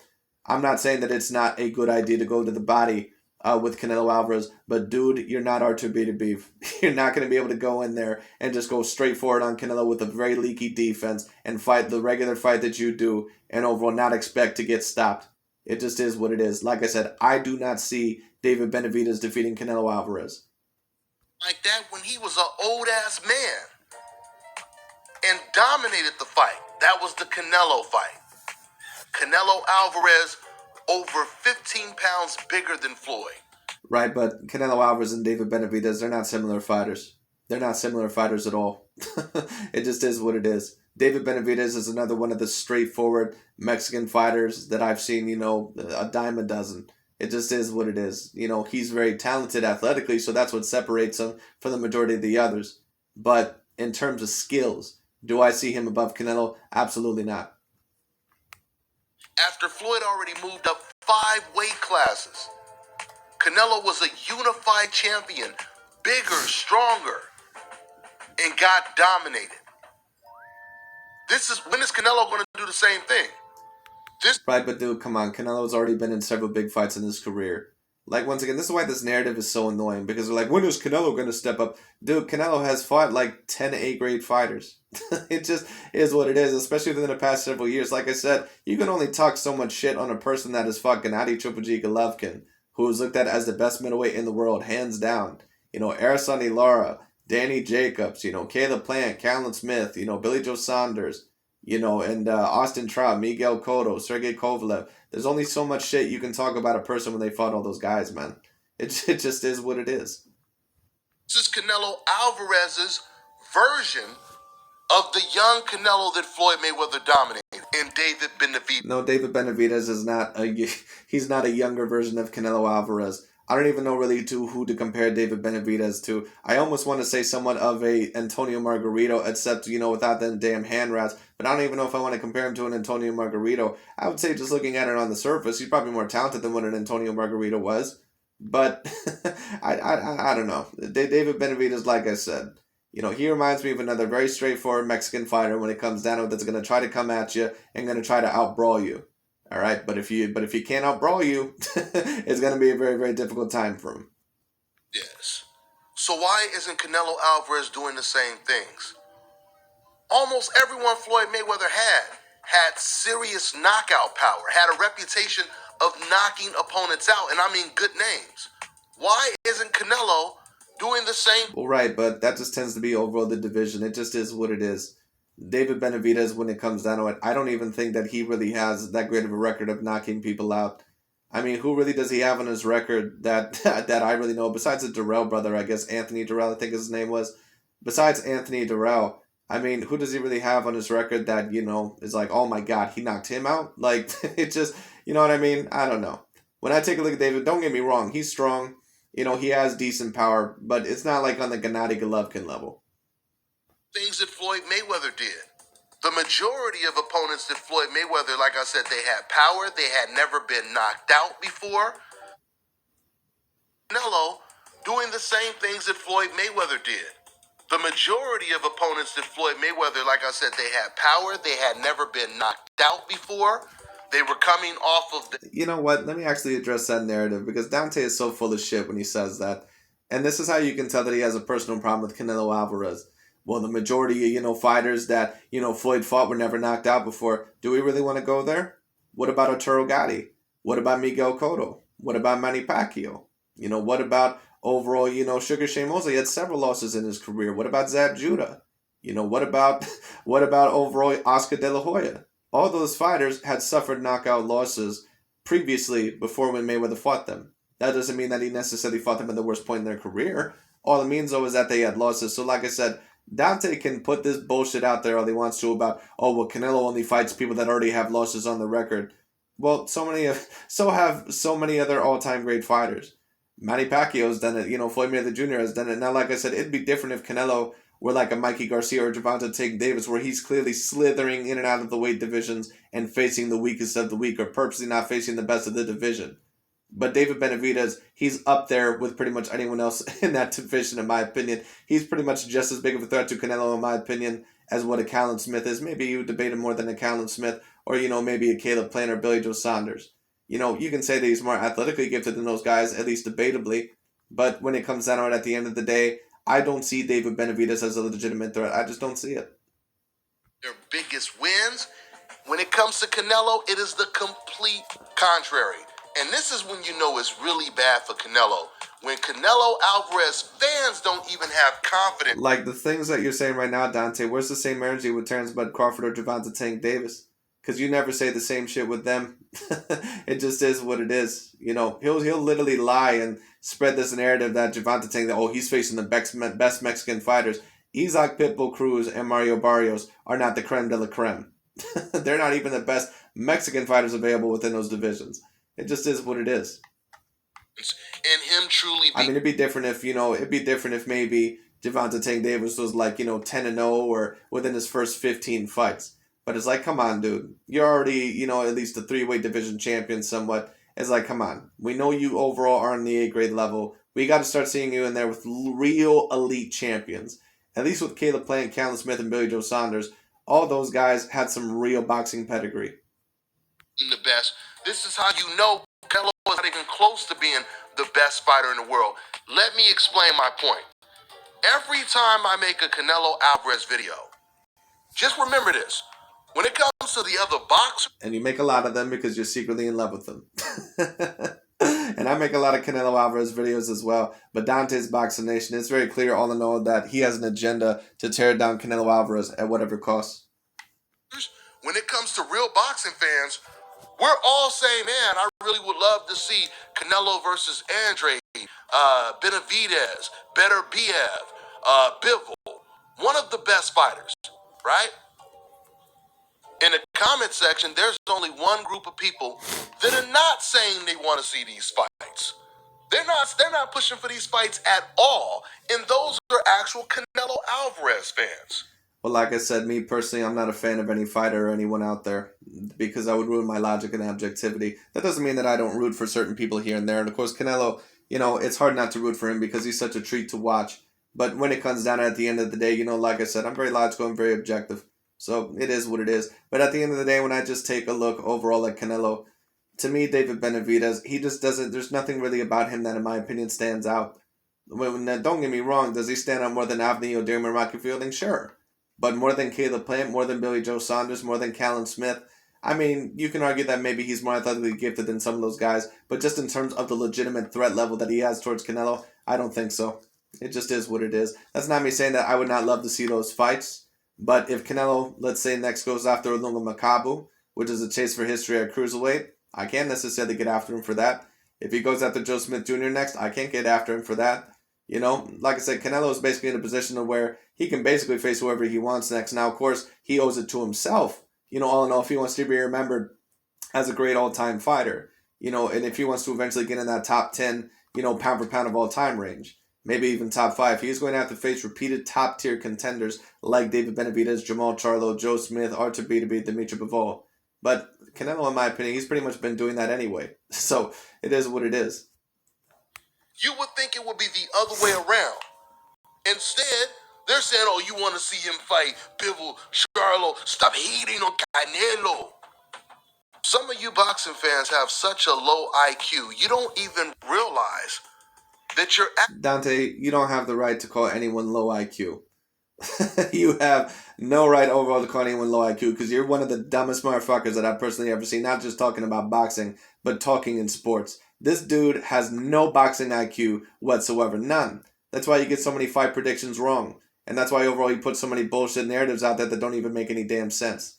I'm not saying that it's not a good idea to go to the body with Canelo Alvarez, but dude, you're not Artur Beterbiev. You're not going to be able to go in there and just go straight forward on Canelo with a very leaky defense and fight the regular fight that you do and overall not expect to get stopped. It just is what it is. Like I said, I do not see David Benavidez defeating Canelo Alvarez. Like that when he was an old-ass man and dominated the fight. That was the Canelo fight. Canelo Alvarez over 15 pounds bigger than Floyd. Right, but Canelo Alvarez and David Benavidez, they're not similar fighters. They're not similar fighters at all. It just is what it is. David Benavidez is another one of the straightforward Mexican fighters that I've seen, a dime a dozen. It just is what it is. He's very talented athletically, so that's what separates him from the majority of the others. But in terms of skills, do I see him above Canelo? Absolutely not. After Floyd already moved up 5 weight classes, Canelo was a unified champion, bigger, stronger, and got dominated. When is Canelo going to do the same thing? Right, but dude, come on. Canelo's already been in several big fights in his career. Like, once again, this is why this narrative is so annoying. Because they're like, when is Canelo going to step up? Dude, Canelo has fought like 10 A-grade fighters. It just is what it is, especially within the past several years. Like I said, you can only talk so much shit on a person that is fucking Gennady Triple G Golovkin, who is looked at as the best middleweight in the world, hands down. Arsenal Lara, Danny Jacobs, Caleb Plant, Callum Smith, Billy Joe Saunders, and Austin Trout, Miguel Cotto, Sergey Kovalev. There's only so much shit you can talk about a person when they fought all those guys, man. It just is what it is. This is Canelo Alvarez's version of the young Canelo that Floyd Mayweather dominated, and David Benavidez. No, David Benavidez is not he's not a younger version of Canelo Alvarez. I don't even know really who to compare David Benavidez to. I almost want to say somewhat of a Antonio Margarito, except without them damn hand wraps. But I don't even know if I want to compare him to an Antonio Margarito. I would say just looking at it on the surface, he's probably more talented than what an Antonio Margarito was. But I don't know. David Benavidez, like I said, he reminds me of another very straightforward Mexican fighter when it comes down to it, that's going to try to come at you and going to try to outbrawl you. All right, but if he can't outbrawl you, it's going to be a very, very difficult time for him. Yes. So why isn't Canelo Alvarez doing the same things? Almost everyone Floyd Mayweather had serious knockout power, had a reputation of knocking opponents out, and I mean good names. Why isn't Canelo doing the same? Well, right, but that just tends to be overall the division. It just is what it is. David Benavidez, when it comes down to it, I don't even think that he really has that great of a record of knocking people out. I mean, who really does he have on his record that that I really know, besides the Durrell brother, I guess Anthony Durrell, I think his name was. Besides Anthony Durrell, I mean, who does he really have on his record that, is like, oh my God, he knocked him out? Like, it just, you know what I mean? I don't know. When I take a look at David, don't get me wrong, he's strong. He has decent power, but it's not like on the Gennady Golovkin level. Things that Floyd Mayweather did. The majority of opponents that Floyd Mayweather, like I said, they had power. They had never been knocked out before. Canelo doing the same things that Floyd Mayweather did. The majority of opponents that Floyd Mayweather, like I said, they had power. They had never been knocked out before. They were coming off of the... You know what? Let me actually address that narrative, because Dante is so full of shit when he says that. And this is how you can tell that he has a personal problem with Canelo Alvarez. Well, the majority of, fighters that, Floyd fought were never knocked out before. Do we really want to go there? What about Arturo Gatti? What about Miguel Cotto? What about Manny Pacquiao? What about overall, Sugar Shane Mosley had several losses in his career. What about Zab Judah? What about overall Oscar De La Hoya? All those fighters had suffered knockout losses previously before when Mayweather fought them. That doesn't mean that he necessarily fought them at the worst point in their career. All it means, though, is that they had losses. So like I said, Dante can put this bullshit out there all he wants to about, Canelo only fights people that already have losses on the record. Well, so have so many other all-time great fighters. Manny Pacquiao's done it. Floyd Mayweather Jr. has done it. Now, like I said, it'd be different if Canelo were like a Mikey Garcia or Gervonta Tank Davis, where he's clearly slithering in and out of the weight divisions and facing the weakest of the weak, or purposely not facing the best of the division. But David Benavidez, he's up there with pretty much anyone else in that division, in my opinion. He's pretty much just as big of a threat to Canelo, in my opinion, as what a Callum Smith is. Maybe you debate him more than a Callum Smith, or, maybe a Caleb Plant or Billy Joe Saunders. You can say that he's more athletically gifted than those guys, at least debatably. But when it comes down to it, at the end of the day, I don't see David Benavidez as a legitimate threat. I just don't see it. Their biggest wins. When it comes to Canelo, it is the complete contrary. And this is when you know it's really bad for Canelo. When Canelo Alvarez fans don't even have confidence. Like the things that you're saying right now, Dante, where's the same energy with Terrence Bud Crawford or Gervonta Tank Davis? Because you never say the same shit with them. It just is what it is. He'll literally lie and spread this narrative that Gervonta Tank, that, he's facing the best Mexican fighters. Isaac Pitbull Cruz and Mario Barrios are not the creme de la creme. They're not even the best Mexican fighters available within those divisions. It just is what it is. And him truly. It'd be different if maybe Gervonta Tank Davis was like 10-0 or within his first 15 fights. But it's like, come on, dude. You're already at least a 3-weight division champion somewhat. It's like, come on. We know you overall are on the A-grade level. We got to start seeing you in there with real elite champions. At least with Caleb Plant, Callum Smith, and Billy Joe Saunders, all those guys had some real boxing pedigree. The best. This is how you know Canelo is not even close to being the best fighter in the world. Let me explain my point. Every time I make a Canelo Alvarez video, just remember this. When it comes to the other boxers... And you make a lot of them because you're secretly in love with them. And and I make a lot of Canelo Alvarez videos as well. But Dante's Boxing Nation, it's very clear all in all that he has an agenda to tear down Canelo Alvarez at whatever cost. When it comes to real boxing fans, we're all saying, man, I really would love to see Canelo versus Andre, Benavidez, Bivol, one of the best fighters, right? In the comment section, there's only one group of people that are not saying they want to see these fights. They're not pushing for these fights at all. And those are actual Canelo Alvarez fans. Well, like I said, me personally, I'm not a fan of any fighter or anyone out there because I would ruin my logic and objectivity. That doesn't mean that I don't root for certain people here and there. And of course, Canelo, it's hard not to root for him because he's such a treat to watch. But when it comes down at the end of the day, like I said, I'm very logical and very objective. So it is what it is. But at the end of the day, when I just take a look overall at Canelo, to me, David Benavidez, he just doesn't, there's nothing really about him that in my opinion stands out. Don't get me wrong, does he stand out more than Anthony O'Dearman, Rocky Fielding? Sure. But more than Caleb Plant, more than Billy Joe Saunders, more than Callum Smith. I mean, you can argue that maybe he's more athletically gifted than some of those guys, but just in terms of the legitimate threat level that he has towards Canelo, I don't think so. It just is what it is. That's not me saying that I would not love to see those fights, but if Canelo, let's say, next goes after Olunga Makabu, which is a chase for history at cruiserweight, I can't necessarily get after him for that. If he goes after Joe Smith Jr. next, I can't get after him for that. Like I said, Canelo is basically in a position of where he can basically face whoever he wants next. Now, of course, he owes it to himself. All in all, if he wants to be remembered as a great all-time fighter, and if he wants to eventually get in that top 10, pound for pound of all-time range, maybe even top 5, he's going to have to face repeated top-tier contenders like David Benavidez, Jamal Charlo, Joe Smith, Artur Beterbiev, Dimitri Bivol. But Canelo, in my opinion, he's pretty much been doing that anyway. So it is what it is. You would think it would be the other way around. Instead, they're saying, oh, you want to see him fight Bivol, Charlo. Stop hating on Canelo. Some of you boxing fans have such a low IQ, you don't even realize that you're... Dante, you don't have the right to call anyone low IQ. You have no right overall to call anyone low IQ because you're one of the dumbest motherfuckers that I've personally ever seen, not just talking about boxing, but talking in sports. This dude has no boxing IQ whatsoever. None. That's why you get so many fight predictions wrong. And that's why overall you put so many bullshit narratives out there that don't even make any damn sense.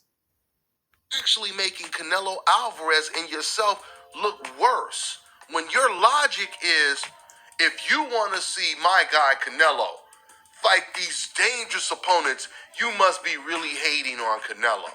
Actually making Canelo Alvarez and yourself look worse. When your logic is, if you want to see my guy Canelo fight these dangerous opponents, you must be really hating on Canelo.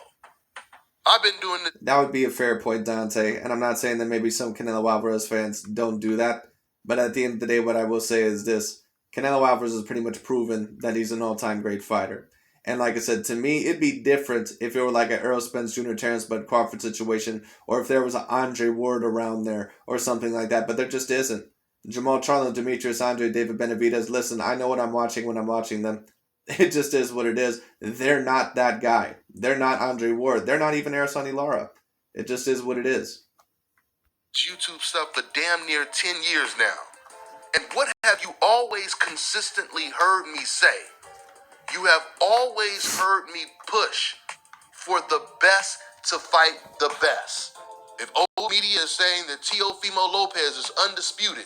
I've been doing this. That would be a fair point, Dante. And I'm not saying that maybe some Canelo Alvarez fans don't do that. But at the end of the day, what I will say is this. Canelo Alvarez has pretty much proven that he's an all-time great fighter. And like I said, to me, it'd be different if it were like an Errol Spence Jr., Terrence Bud Crawford situation, or if there was an Andre Ward around there, or something like that. But there just isn't. Jamal Charlo, Demetrius Andre, David Benavidez, listen, I know what I'm watching when I'm watching them. It just is what it is. They're not that guy. They're not Andre Ward. They're not even Araceli Lara. It just is what it is. YouTube stuff for damn near 10 years now. And what have you always consistently heard me say? You have always heard me push for the best to fight the best. If old media is saying that Teofimo Lopez is undisputed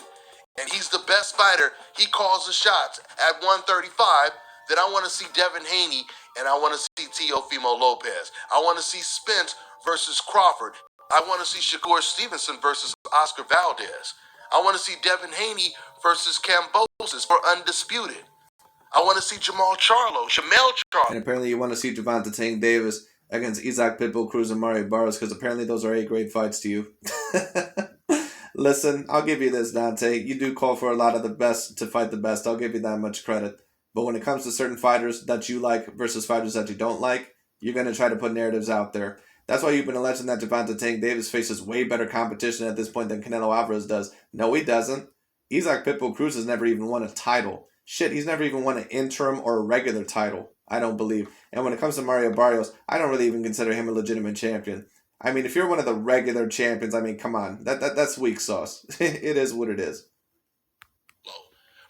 and he's the best fighter, he calls the shots at 135, then I want to see Devin Haney and I want to see Teofimo Lopez. I want to see Spence versus Crawford. I want to see Shakur Stevenson versus Oscar Valdez. I want to see Devin Haney versus Kambosos for undisputed. I want to see Jamel Charlo. And apparently you want to see Gervonta Tank Davis against Isaac Pitbull Cruz and Mario Barrios because apparently those are A-grade fights to you. Listen, I'll give you this, Dante. You do call for a lot of the best to fight the best. I'll give you that much credit. But when it comes to certain fighters that you like versus fighters that you don't like, you're going to try to put narratives out there. That's why you've been alleging that Gervonta Tank Davis faces way better competition at this point than Canelo Alvarez does. No, he doesn't. Isaac Pitbull Cruz has never even won a title. Shit, he's never even won an interim or a regular title, I don't believe. And when it comes to Mario Barrios, I don't really even consider him a legitimate champion. I mean, if you're one of the regular champions, I mean, come on. That's weak sauce. It is what it is.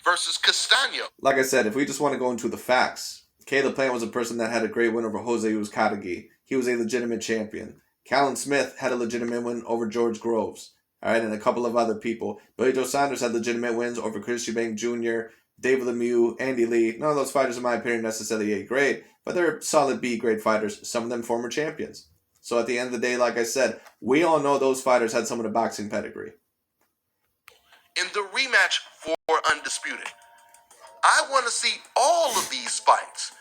Versus Castaño. Like I said, if we just want to go into the facts, Caleb Plant was a person that had a great win over Jose Uzcategui. He was a legitimate champion. Callum Smith had a legitimate win over George Groves. All right, and a couple of other people. Billy Joe Saunders had legitimate wins over Chris Eubank Jr., David Lemieux, Andy Lee. None of those fighters, in my opinion, necessarily A grade, but they're solid B grade fighters. Some of them former champions. So at the end of the day, like I said, we all know those fighters had some of the boxing pedigree. In the rematch for Undisputed, I want to see all of these fights.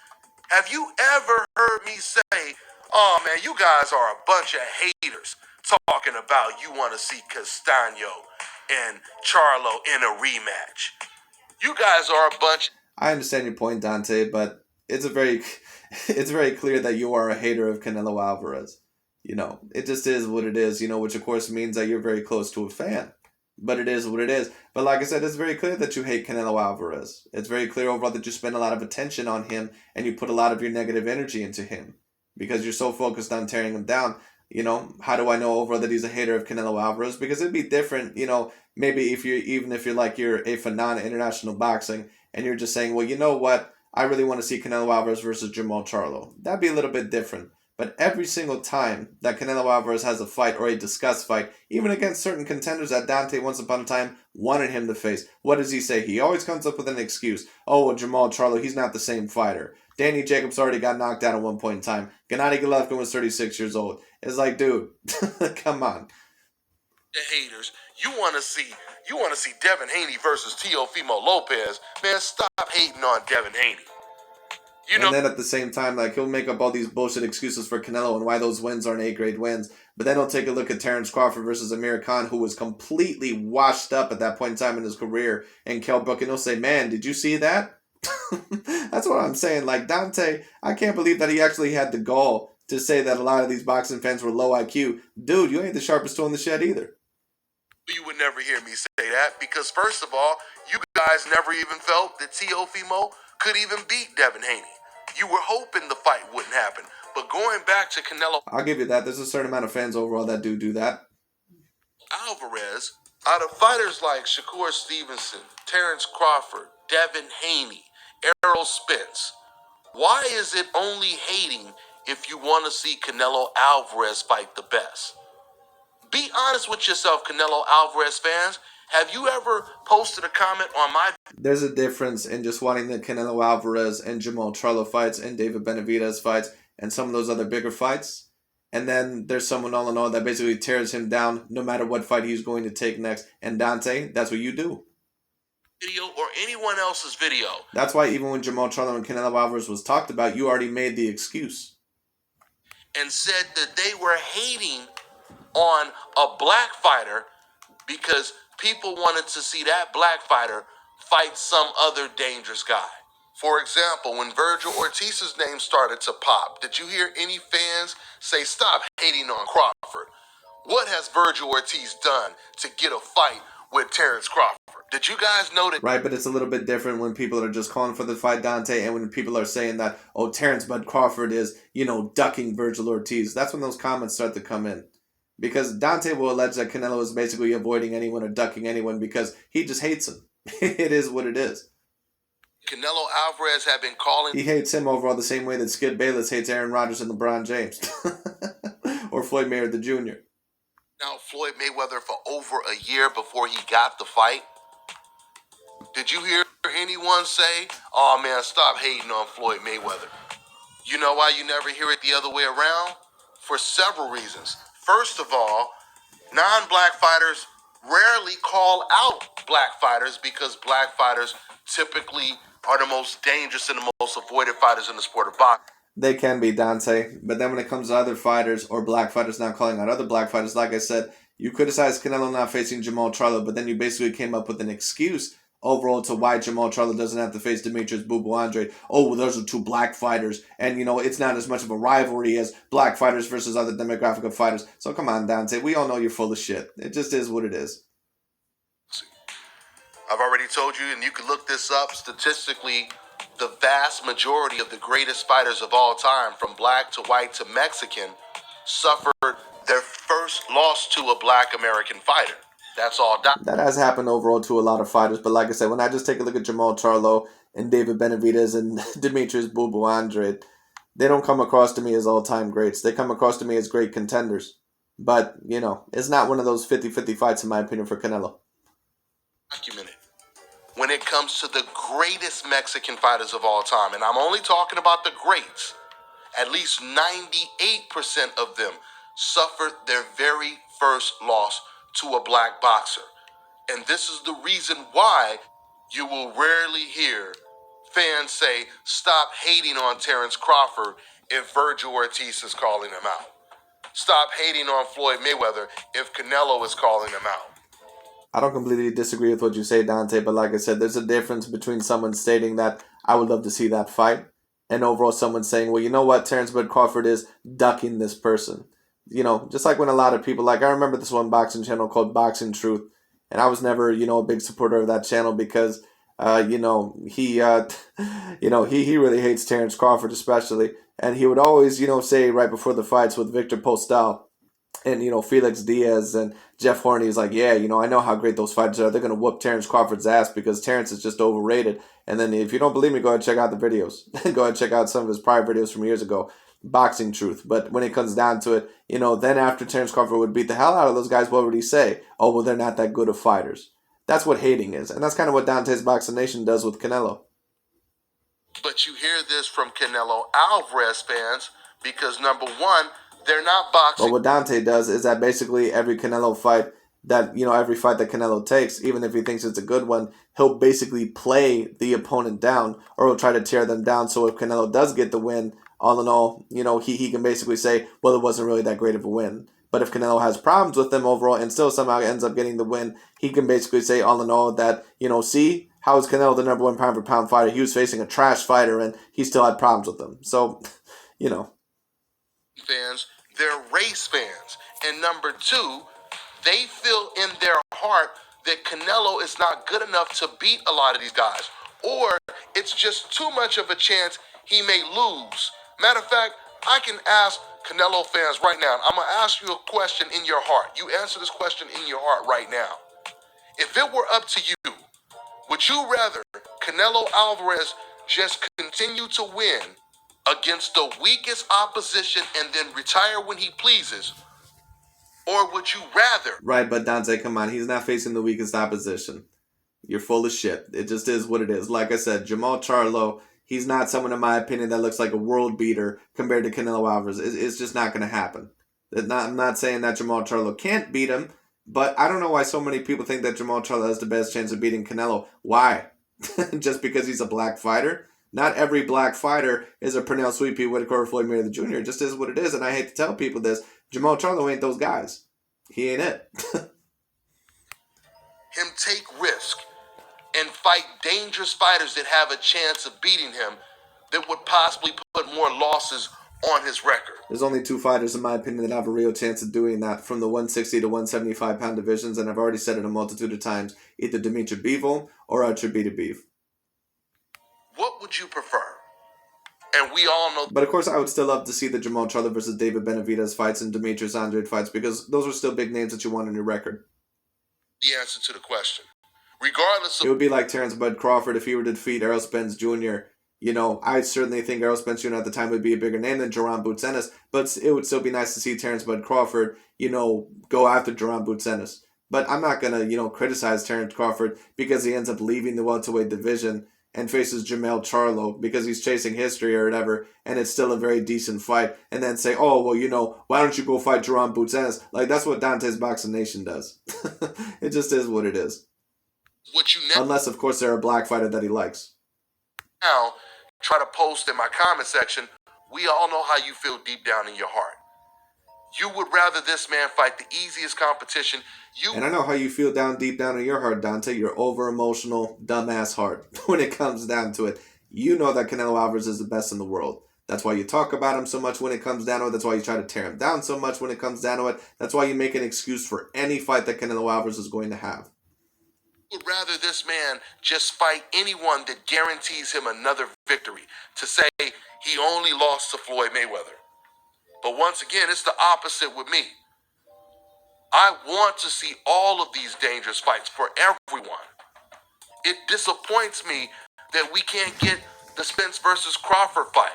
Have you ever heard me say, oh man, you guys are a bunch of haters talking about you want to see Castaño and Charlo in a rematch? You guys are a bunch. I understand your point, Dante, but it's very clear that you are a hater of Canelo Alvarez. It just is what it is, which of course means that you're very close to a fan. But it is what it is. But like I said, it's very clear that you hate Canelo Alvarez. It's very clear overall that you spend a lot of attention on him and you put a lot of your negative energy into him because you're so focused on tearing him down. How do I know overall that he's a hater of Canelo Alvarez? Because it'd be different, maybe if you're like you're a fan of international boxing and you're just saying, well, you know what? I really want to see Canelo Alvarez versus Jamal Charlo. That'd be a little bit different. But every single time that Canelo Alvarez has a fight or a discussed fight, even against certain contenders that Dante once upon a time wanted him to face, what does he say? He always comes up with an excuse. Oh, well, Jamal Charlo, he's not the same fighter. Danny Jacobs already got knocked out at one point in time. Gennady Golovkin was 36 years old. It's like, dude, come on. The haters, you want to see Devin Haney versus Teofimo Lopez. Man, stop hating on Devin Haney. And then at the same time, like, he'll make up all these bullshit excuses for Canelo and why those wins aren't A-grade wins. But then he'll take a look at Terrence Crawford versus Amir Khan, who was completely washed up at that point in time in his career, and Kell Brook, and he'll say, man, did you see that? That's what I'm saying. Like, Dante, I can't believe that he actually had the gall to say that a lot of these boxing fans were low IQ. Dude, you ain't the sharpest tool in the shed either. You would never hear me say that because, first of all, you guys never even felt that Teofimo could even beat Devin Haney. You were hoping the fight wouldn't happen. But going back to Canelo... I'll give you that. There's a certain amount of fans overall that do that. Alvarez, out of fighters like Shakur Stevenson, Terrence Crawford, Devin Haney, Errol Spence, why is it only hating if you want to see Canelo Alvarez fight the best? Be honest with yourself, Canelo Alvarez fans. Have you ever posted a comment on my... There's a difference in just wanting the Canelo Alvarez and Jamal Charlo fights and David Benavidez fights and some of those other bigger fights. And then there's someone all in all that basically tears him down no matter what fight he's going to take next. And Dante, that's what you do. Video or anyone else's video. That's why even when Jamal Charlo and Canelo Alvarez was talked about, you already made the excuse. And said that they were hating on a black fighter because people wanted to see that black fighter fight some other dangerous guy. For example, when Virgil Ortiz's name started to pop, did you hear any fans say, stop hating on Crawford? What has Virgil Ortiz done to get a fight with Terrence Crawford? Did you guys know that? Right, but it's a little bit different when people are just calling for the fight, Dante, and when people are saying that, oh, Terrence Bud Crawford is, ducking Virgil Ortiz. That's when those comments start to come in. Because Dante will allege that Canelo is basically avoiding anyone or ducking anyone because he just hates him. It is what it is. Canelo Alvarez have been calling... He hates him overall the same way that Skip Bayless hates Aaron Rodgers and LeBron James. Or Floyd Mayweather Jr. Now, Floyd Mayweather for over a year before he got the fight. Did you hear anyone say, oh man, stop hating on Floyd Mayweather? You know why you never hear it the other way around? For several reasons. First of all, non-black fighters rarely call out black fighters because black fighters typically are the most dangerous and the most avoided fighters in the sport of boxing. They can be, Dante, but then when it comes to other fighters or black fighters not calling out other black fighters, like I said, you criticized Canelo not facing Jamal Charlo, but then you basically came up with an excuse overall to why Jamal Charlo doesn't have to face Demetrius Boo Boo Andre. Oh, well, those are two black fighters, and, it's not as much of a rivalry as black fighters versus other demographic of fighters. So come on, Dante, we all know you're full of shit. It just is what it is. I've already told you, and you can look this up, statistically, the vast majority of the greatest fighters of all time, from black to white to Mexican, suffered their first loss to a black American fighter. That's all. That has happened overall to a lot of fighters, but like I said, when I just take a look at Jamal Charlo and David Benavidez and Demetrius Boo Boo Andre, they don't come across to me as all-time greats. They come across to me as great contenders. But, it's not one of those 50-50 fights, in my opinion, for Canelo. Documented when it comes to the greatest Mexican fighters of all time, and I'm only talking about the greats, at least 98% of them suffered their very first loss to a black boxer. And this is the reason why you will rarely hear fans say, stop hating on Terrence Crawford if Virgil Ortiz is calling him out. Stop hating on Floyd Mayweather if Canelo is calling him out. I don't completely disagree with what you say, Dante, but like I said, there's a difference between someone stating that I would love to see that fight and overall someone saying, well, you know what, Terrence Bud Crawford is ducking this person. Just like when a lot of people, like I remember this one boxing channel called Boxing Truth, and I was never, a big supporter of that channel because, he, he really hates Terrence Crawford especially, and he would always, say right before the fights with Victor Postal and Felix Diaz and Jeff Horney is like, yeah, I know how great those fighters are. They're gonna whoop Terrence Crawford's ass because Terrence is just overrated. And then if you don't believe me, go ahead and check out the videos. Go ahead and check out some of his prior videos from years ago. Boxing Truth. But when it comes down to it, then after Terrence Crawford would beat the hell out of those guys, what would he say? Oh, well, they're not that good of fighters. That's what hating is, and that's kind of what Dante's Boxing Nation does with Canelo. But you hear this from Canelo Alvarez fans because number one, they're not boxing. But what Dante does is that basically every Canelo fight that, every fight that Canelo takes, even if he thinks it's a good one, he'll basically play the opponent down or he'll try to tear them down. So if Canelo does get the win, all in all, he can basically say, well, it wasn't really that great of a win. But if Canelo has problems with them overall and still somehow ends up getting the win, he can basically say, all in all, that, see, how is Canelo the number one pound for pound fighter? He was facing a trash fighter and he still had problems with them. So, Fans, they're race fans. And number two, they feel in their heart that Canelo is not good enough to beat a lot of these guys. Or it's just too much of a chance he may lose. Matter of fact, I can ask Canelo fans right now. I'm going to ask you a question in your heart. You answer this question in your heart right now. If it were up to you, would you rather Canelo Alvarez just continue to win against the weakest opposition and then retire when he pleases? Or would you rather? Right, but Dante, come on. He's not facing the weakest opposition. You're full of shit. It just is what it is. Like I said, Jamal Charlo, he's not someone, in my opinion, that looks like a world beater compared to Canelo Alvarez. It's just not going to happen. I'm not saying that Jamal Charlo can't beat him, but I don't know why so many people think that Jamal Charlo has the best chance of beating Canelo. Why? Just because he's a black fighter? Not every black fighter is a Pernell Sweet Pea Whitaker or Floyd Mayweather Jr. It just is what it is, and I hate to tell people this. Jamal Charlo ain't those guys. He ain't it. Him take risk and fight dangerous fighters that have a chance of beating him that would possibly put more losses on his record. There's only two fighters, in my opinion, that have a real chance of doing that from the 160 to 175 pound divisions, and I've already said it a multitude of times, either Dimitri Bivol or Artur Beterbiev. What would you prefer? And we all know. But of course, I would still love to see the Jamal Charlo versus David Benavidez fights and Demetrius Andrade fights because those are still big names that you want on your record. The answer to the question. Regardless of. It would be like Terrence Bud Crawford if he were to defeat Errol Spence Jr. I certainly think Errol Spence Jr. at the time would be a bigger name than Jaron Boots Ennis, but it would still be nice to see Terrence Bud Crawford, go after Jaron Boots Ennis. But I'm not going to, criticize Terrence Crawford because he ends up leaving the welterweight division and faces Jamal Charlo because he's chasing history or whatever, and it's still a very decent fight, and then say, oh, well, why don't you go fight Jaron Boots Ennis? Like, that's what Dante's Boxing Nation does. It just is what it is. Unless, of course, they're a black fighter that he likes. Now, try to post in my comment section, we all know how you feel deep down in your heart. You would rather this man fight the easiest competition. And I know how you feel deep down in your heart, Dante. You're over-emotional, dumbass heart. When it comes down to it, you know that Canelo Alvarez is the best in the world. That's why you talk about him so much when it comes down to it. That's why you try to tear him down so much when it comes down to it. That's why you make an excuse for any fight that Canelo Alvarez is going to have. Would rather this man just fight anyone that guarantees him another victory, to say he only lost to Floyd Mayweather. But once again, it's the opposite with me. I want to see all of these dangerous fights for everyone. It disappoints me that we can't get the Spence versus Crawford fight.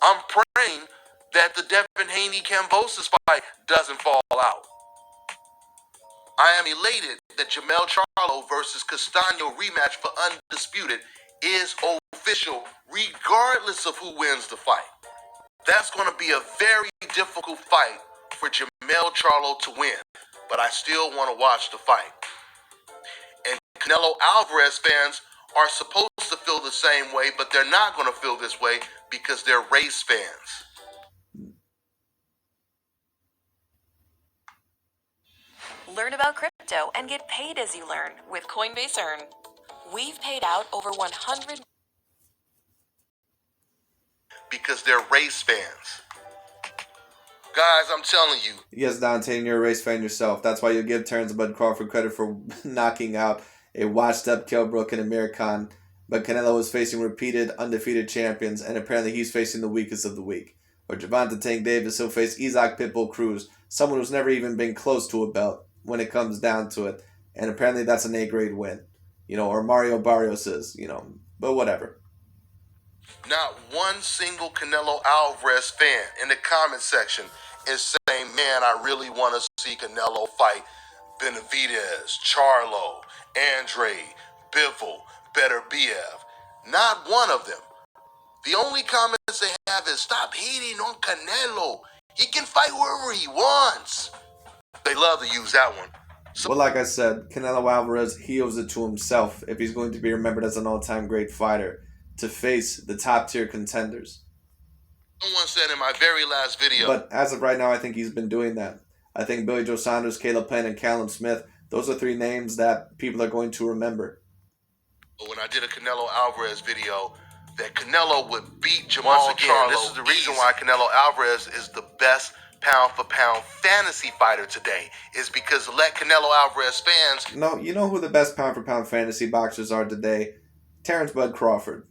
I'm praying that the Devin Haney-Kambosos fight doesn't fall out. I am elated that Jamel Charlo versus Castaño rematch for Undisputed is official regardless of who wins the fight. That's going to be a very difficult fight for Jamel Charlo to win, but I still want to watch the fight. And Canelo Alvarez fans are supposed to feel the same way, but they're not going to feel this way because they're race fans. Learn about crypto and get paid as you learn with Coinbase Earn. We've paid out over 100 because they're race fans. Guys, I'm telling you. Yes, Dante, and you're a race fan yourself. That's why you give Terrence Bud Crawford credit for knocking out a washed-up Kell Brook and Amir Khan. But Canelo is facing repeated undefeated champions, and apparently he's facing the weakest of the weak. Or Gervonta Tank Davis will face Isaac Pitbull Cruz, someone who's never even been close to a belt when it comes down to it. And apparently that's an A-grade win. Or Mario Barrios is, but whatever. Not one single Canelo Alvarez fan in the comment section is saying, man, I really want to see Canelo fight Benavidez, Charlo, Andre, Bivol, Beterbiev. Not one of them. The only comments they have is, stop hating on Canelo. He can fight wherever he wants. They love to use that one. Well, like I said, Canelo Alvarez, he owes it to himself if he's going to be remembered as an all-time great fighter to face the top-tier contenders. Someone said in my very last video. But as of right now, I think he's been doing that. I think Billy Joe Saunders, Caleb Plant, and Callum Smith, those are three names that people are going to remember. When I did a Canelo Alvarez video, that Canelo would beat Jamal Charlo. This is the reason why Canelo Alvarez is the best pound-for-pound fantasy fighter today, is because let Canelo Alvarez fans... No, you know who the best pound-for-pound fantasy boxers are today? Terrence Bud Crawford.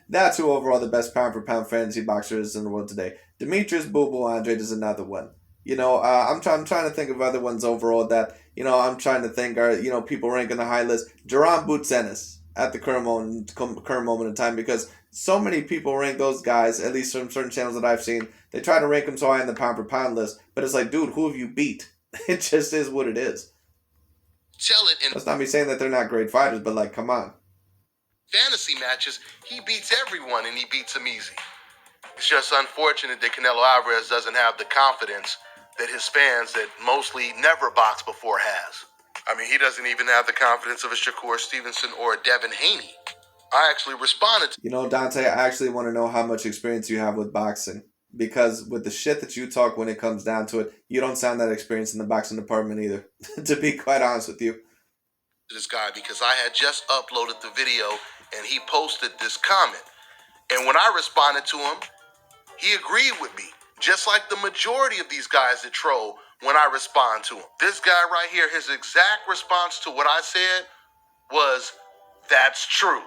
That's who overall the best pound-for-pound fantasy boxer is in the world today. Demetrius Boo Andrade is another one. I'm trying to think of other ones overall that, I'm trying to think are, people ranking the high list. Jerron Boots Ennis at the current moment in time, because so many people rank those guys, at least from certain channels that I've seen, they try to rank them so high in the pound-for-pound list, but it's like, dude, who have you beat? It just is what it is. That's not me saying that they're not great fighters, but like, come on. Fantasy matches, he beats everyone and he beats them easy. It's just unfortunate that Canelo Alvarez doesn't have the confidence that his fans that mostly never boxed before has. I mean, he doesn't even have the confidence of a Shakur Stevenson or a Devin Haney. I actually responded to... Dante, I actually want to know how much experience you have with boxing. Because with the shit that you talk when it comes down to it, you don't sound that experienced in the boxing department either, to be quite honest with you. This guy, because I had just uploaded the video and he posted this comment. And when I responded to him, he agreed with me. Just like the majority of these guys that troll when I respond to him. This guy right here, his exact response to what I said was, that's true.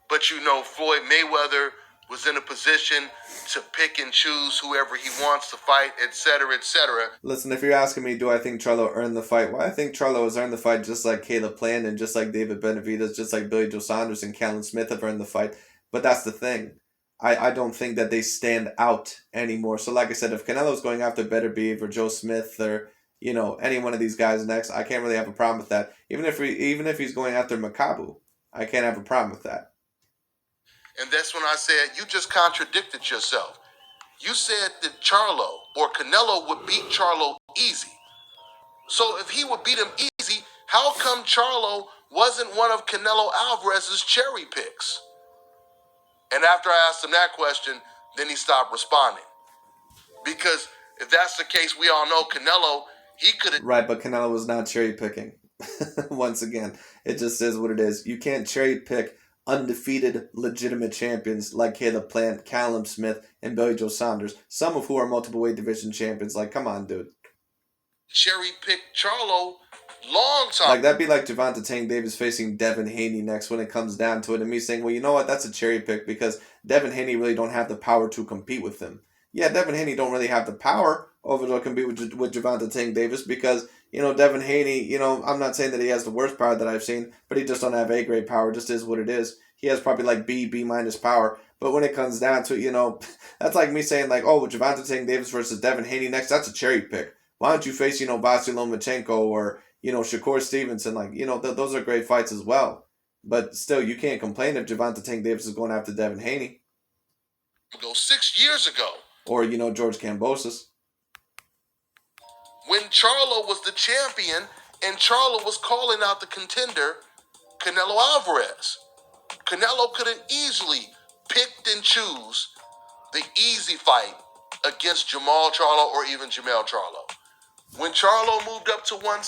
But Floyd Mayweather was in a position to pick and choose whoever he wants to fight, etc., etc. Listen, if you're asking me, do I think Charlo earned the fight? Well, I think Charlo has earned the fight just like Caleb Plant and just like David Benavidez, just like Billy Joe Saunders and Callum Smith have earned the fight. But that's the thing. I don't think that they stand out anymore. So like I said, if Canelo's going after Beterbiev or Joe Smith or, any one of these guys next, I can't really have a problem with that. Even if he's going after Makabu, I can't have a problem with that. And that's when I said, you just contradicted yourself. You said that Charlo or Canelo would beat Charlo easy. So if he would beat him easy, how come Charlo wasn't one of Canelo Alvarez's cherry picks? And after I asked him that question, then he stopped responding. Because if that's the case, we all know Canelo, he could have... Right, but Canelo was not cherry picking. Once again, it just is what it is. You can't cherry pick undefeated, legitimate champions like Caleb Plant, Callum Smith, and Billy Joe Saunders, some of who are multiple weight division champions. Like, come on, dude. Cherry pick Charlo long time. Like, that'd be like Gervonta Tank Davis facing Devin Haney next when it comes down to it, and me saying, well, you know what, that's a cherry pick because Devin Haney really don't have the power to compete with him. Yeah, Devin Haney don't really have the power over to compete with Gervonta Tank Davis because Devin Haney, I'm not saying that he has the worst power that I've seen, but he just don't have A-grade power. Just is what it is. He has probably like B minus power. But when it comes down to that's like me saying like, oh, Javante Tank Davis versus Devin Haney next. That's a cherry pick. Why don't you face Vasily Lomachenko or Shakur Stevenson? Like those are great fights as well. But still, you can't complain if Javante Tank Davis is going after Devin Haney. Go 6 years ago. Or George Kambosos. When Charlo was the champion and Charlo was calling out the contender, Canelo Alvarez. Canelo could have easily picked and choose the easy fight against Jamal Charlo or even Jamel Charlo. When Charlo moved up to one...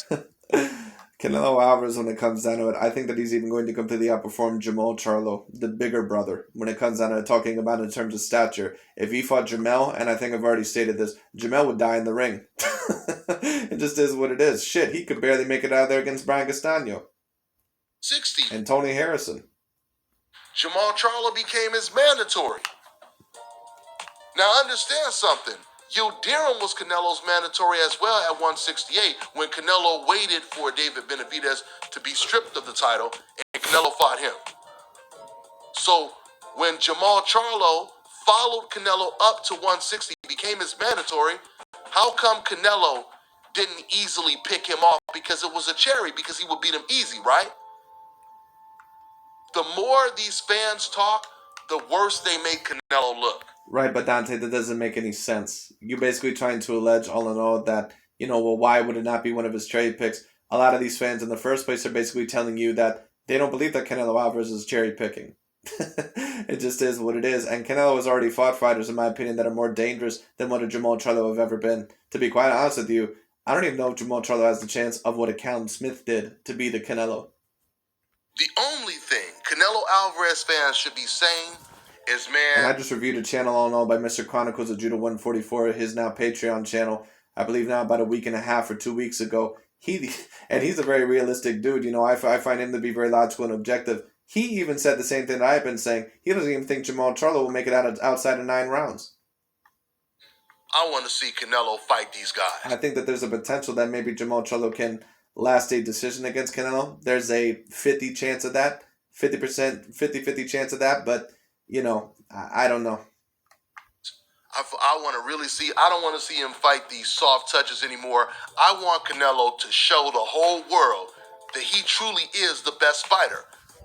Canelo Alvarez, when it comes down to it, I think that he's even going to completely outperform Jamal Charlo, the bigger brother, when it comes down to talking about in terms of stature. If he fought Jamel, and I think I've already stated this, Jamel would die in the ring. It just is what it is. Shit, he could barely make it out of there against Brian Castano. 60. And Tony Harrison. Jamal Charlo became his mandatory. Now understand something. Yildirim was Canelo's mandatory as well at 168 when Canelo waited for David Benavidez to be stripped of the title and Canelo fought him. So when Jamal Charlo followed Canelo up to 160, became his mandatory, how come Canelo didn't easily pick him off? Because it was a cherry, because he would beat him easy, right? The more these fans talk, the worse they make Canelo look. Right, but Dante, that doesn't make any sense. You're basically trying to allege, all in all, that, why would it not be one of his cherry picks? A lot of these fans in the first place are basically telling you that they don't believe that Canelo Alvarez is cherry picking. It just is what it is. And Canelo has already fought fighters, in my opinion, that are more dangerous than what a Jamal Charlo have ever been. To be quite honest with you, I don't even know if Jamal Charlo has the chance of what a Callum Smith did to be the Canelo. The only thing Canelo Alvarez fans should be saying is, man... And I just reviewed a channel all in all by Mr. Chronicles of Judah 144, his now Patreon channel, I believe now about a week and a half or 2 weeks ago. He's a very realistic dude. I find him to be very logical and objective. He even said the same thing that I've been saying. He doesn't even think Jamal Charlo will make it outside of 9 rounds. I want to see Canelo fight these guys. I think that there's a potential that maybe Jamal Charlo can last a decision against Canelo. There's a 50 chance of that. 50% chance of that, but... I don't know. I want to really see... I don't want to see him fight these soft touches anymore. I want Canelo to show the whole world that he truly is the best fighter.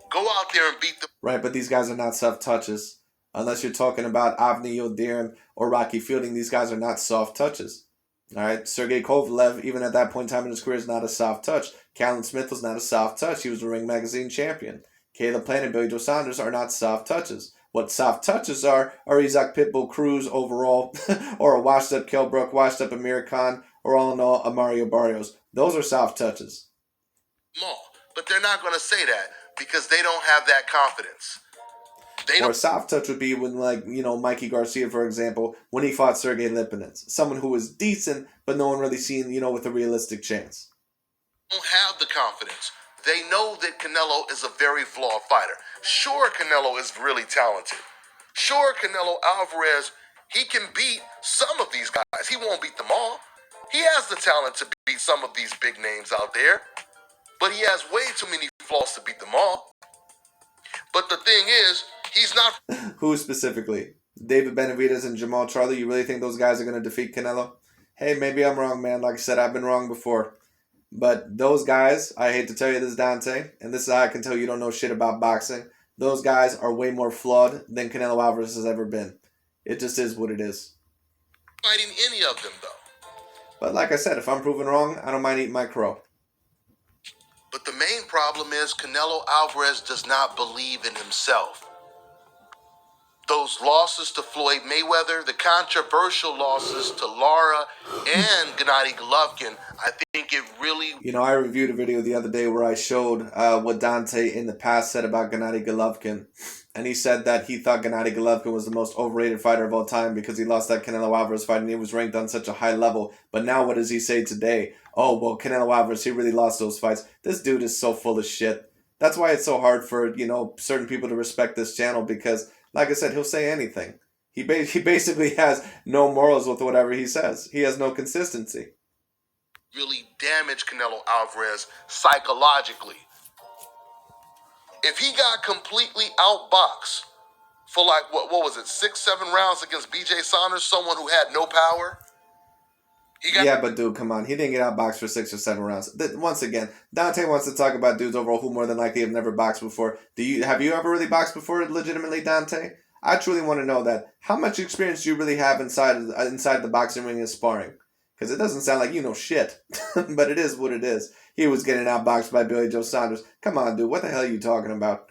Go out there and beat the... Right, but these guys are not soft touches. Unless you're talking about Avni Yildirim or Rocky Fielding, these guys are not soft touches. All right, Sergey Kovalev, even at that point in time in his career, is not a soft touch. Callum Smith was not a soft touch. He was a Ring Magazine champion. Caleb Plant and Billy Joe Saunders are not soft touches. What soft touches are Isaac Pitbull Cruz overall, or a washed-up Kell Brook, washed-up Amir Khan, or all in all, a Mario Barrios. Those are soft touches. But they're not going to say that because they don't have that confidence. Or a soft touch would be when, Mikey Garcia, for example, when he fought Sergey Lipinets. Someone who was decent, but no one really seen, with a realistic chance. Don't have the confidence. They know that Canelo is a very flawed fighter. Sure, Canelo is really talented. Sure, Canelo Alvarez, he can beat some of these guys. He won't beat them all. He has the talent to beat some of these big names out there. But he has way too many flaws to beat them all. But the thing is, he's not... Who specifically? David Benavidez and Jamal Charlo? You really think those guys are going to defeat Canelo? Hey, maybe I'm wrong, man. Like I said, I've been wrong before. But those guys, I hate to tell you this, Dante, and this is how I can tell you don't know shit about boxing. Those guys are way more flawed than Canelo Alvarez has ever been. It just is what it is. Fighting any of them, though. But like I said, if I'm proven wrong, I don't mind eating my crow. But the main problem is Canelo Alvarez does not believe in himself. Those losses to Floyd Mayweather, the controversial losses to Lara and Gennady Golovkin, I think it really... I reviewed a video the other day where I showed what Dante in the past said about Gennady Golovkin. And he said that he thought Gennady Golovkin was the most overrated fighter of all time because he lost that Canelo Alvarez fight and he was ranked on such a high level. But now what does he say today? Oh, well, Canelo Alvarez, he really lost those fights. This dude is so full of shit. That's why it's so hard for, certain people to respect this channel because... Like I said, he'll say anything. He basically has no morals with whatever he says. He has no consistency. really damage Canelo Alvarez psychologically. If he got completely outboxed for like, what was it, 6-7 rounds against BJ Saunders, someone who had no power? Yeah, but dude, come on. He didn't get outboxed for 6 or 7 rounds. Once again, Dante wants to talk about dudes overall who more than likely have never boxed before. Have you ever really boxed before, legitimately, Dante? I truly want to know that. How much experience do you really have inside the boxing ring and sparring? Because it doesn't sound like you know shit. But it is what it is. He was getting outboxed by Billy Joe Saunders. Come on, dude. What the hell are you talking about?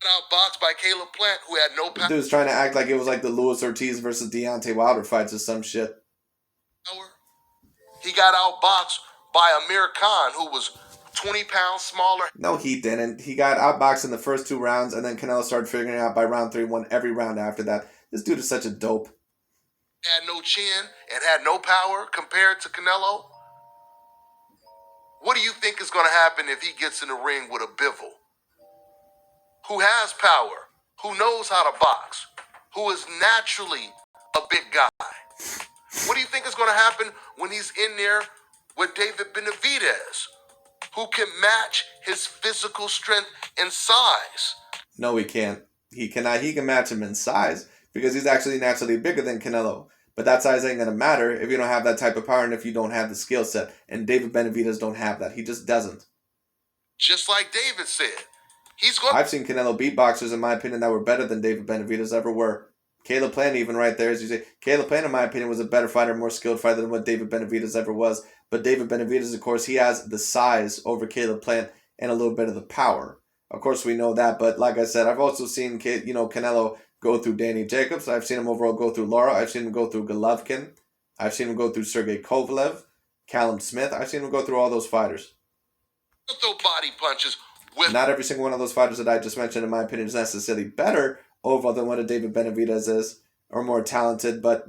Outboxed by Caleb Plant, who had no power. Dude's trying to act like it was like the Luis Ortiz versus Deontay Wilder fights or some shit. He got outboxed by Amir Khan, who was 20 pounds smaller. No, he didn't. He got outboxed in the first 2 rounds, and then Canelo started figuring it out by round 3, won every round after that. This dude is such a dope. Had no chin and had no power compared to Canelo. What do you think is going to happen if he gets in the ring with a Bivol, who has power, who knows how to box, who is naturally a big guy? What do you think is going to happen when he's in there with David Benavidez, who can match his physical strength and size? No, he can't. He cannot. He can match him in size because he's actually naturally bigger than Canelo. But that size ain't going to matter if you don't have that type of power and if you don't have the skill set. And David Benavidez don't have that. He just doesn't. Just like David said, I've seen Canelo beat boxers, in my opinion, that were better than David Benavidez ever were. Caleb Plant, even right there, as you say. Caleb Plant, in my opinion, was a better fighter, more skilled fighter than what David Benavidez ever was. But David Benavidez, of course, he has the size over Caleb Plant and a little bit of the power. Of course, we know that. But like I said, I've also seen Canelo go through Danny Jacobs. I've seen him overall go through Lara. I've seen him go through Golovkin. I've seen him go through Sergey Kovalev, Callum Smith. I've seen him go through all those fighters. throw body punches with. Not every single one of those fighters that I just mentioned, in my opinion, is necessarily better overall than what a David Benavidez is, or more talented. But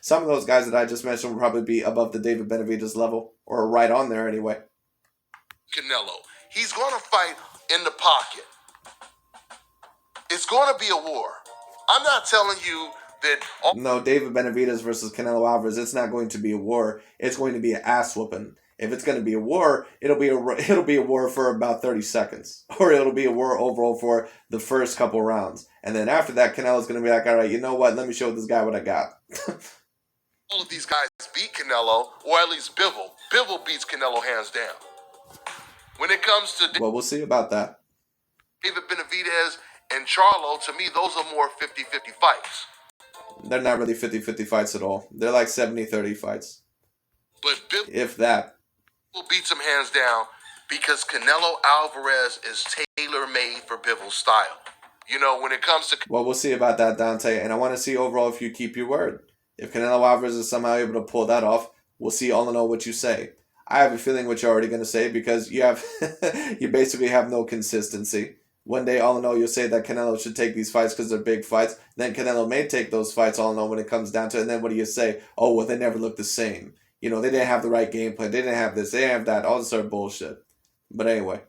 some of those guys that I just mentioned will probably be above the David Benavidez level, or right on there anyway. Canelo, he's going to fight in the pocket. It's going to be a war. I'm not telling you that. No, David Benavidez versus Canelo Alvarez, it's not going to be a war. It's going to be an ass whooping. If it's going to be a war, it'll be a war for about 30 seconds. Or it'll be a war overall for the first couple rounds. And then after that, Canelo's going to be like, all right, you know what? Let me show this guy what I got. All of these guys beat Canelo, or at least Bivol. Bivol beats Canelo hands down. When it comes to Well, we'll see about that. David Benavidez and Charlo, to me, those are more 50-50 fights. They're not really 50-50 fights at all. They're like 70-30 fights. But Bivol If that. beats him hands down because Canelo Alvarez is tailor-made for Bivol's style. You know, when it comes to... Well, we'll see about that, Dante. And I want to see overall if you keep your word. If Canelo Alvarez is somehow able to pull that off, we'll see all in all what you say. I have a feeling what you're already going to say because you basically have no consistency. One day, all in all, you'll say that Canelo should take these fights because they're big fights. Then Canelo may take those fights, all in all, when it comes down to it. And then what do you say? Oh, well, they never look the same. You know, they didn't have the right game plan. They didn't have this. They didn't have that. All this sort of bullshit. But anyway.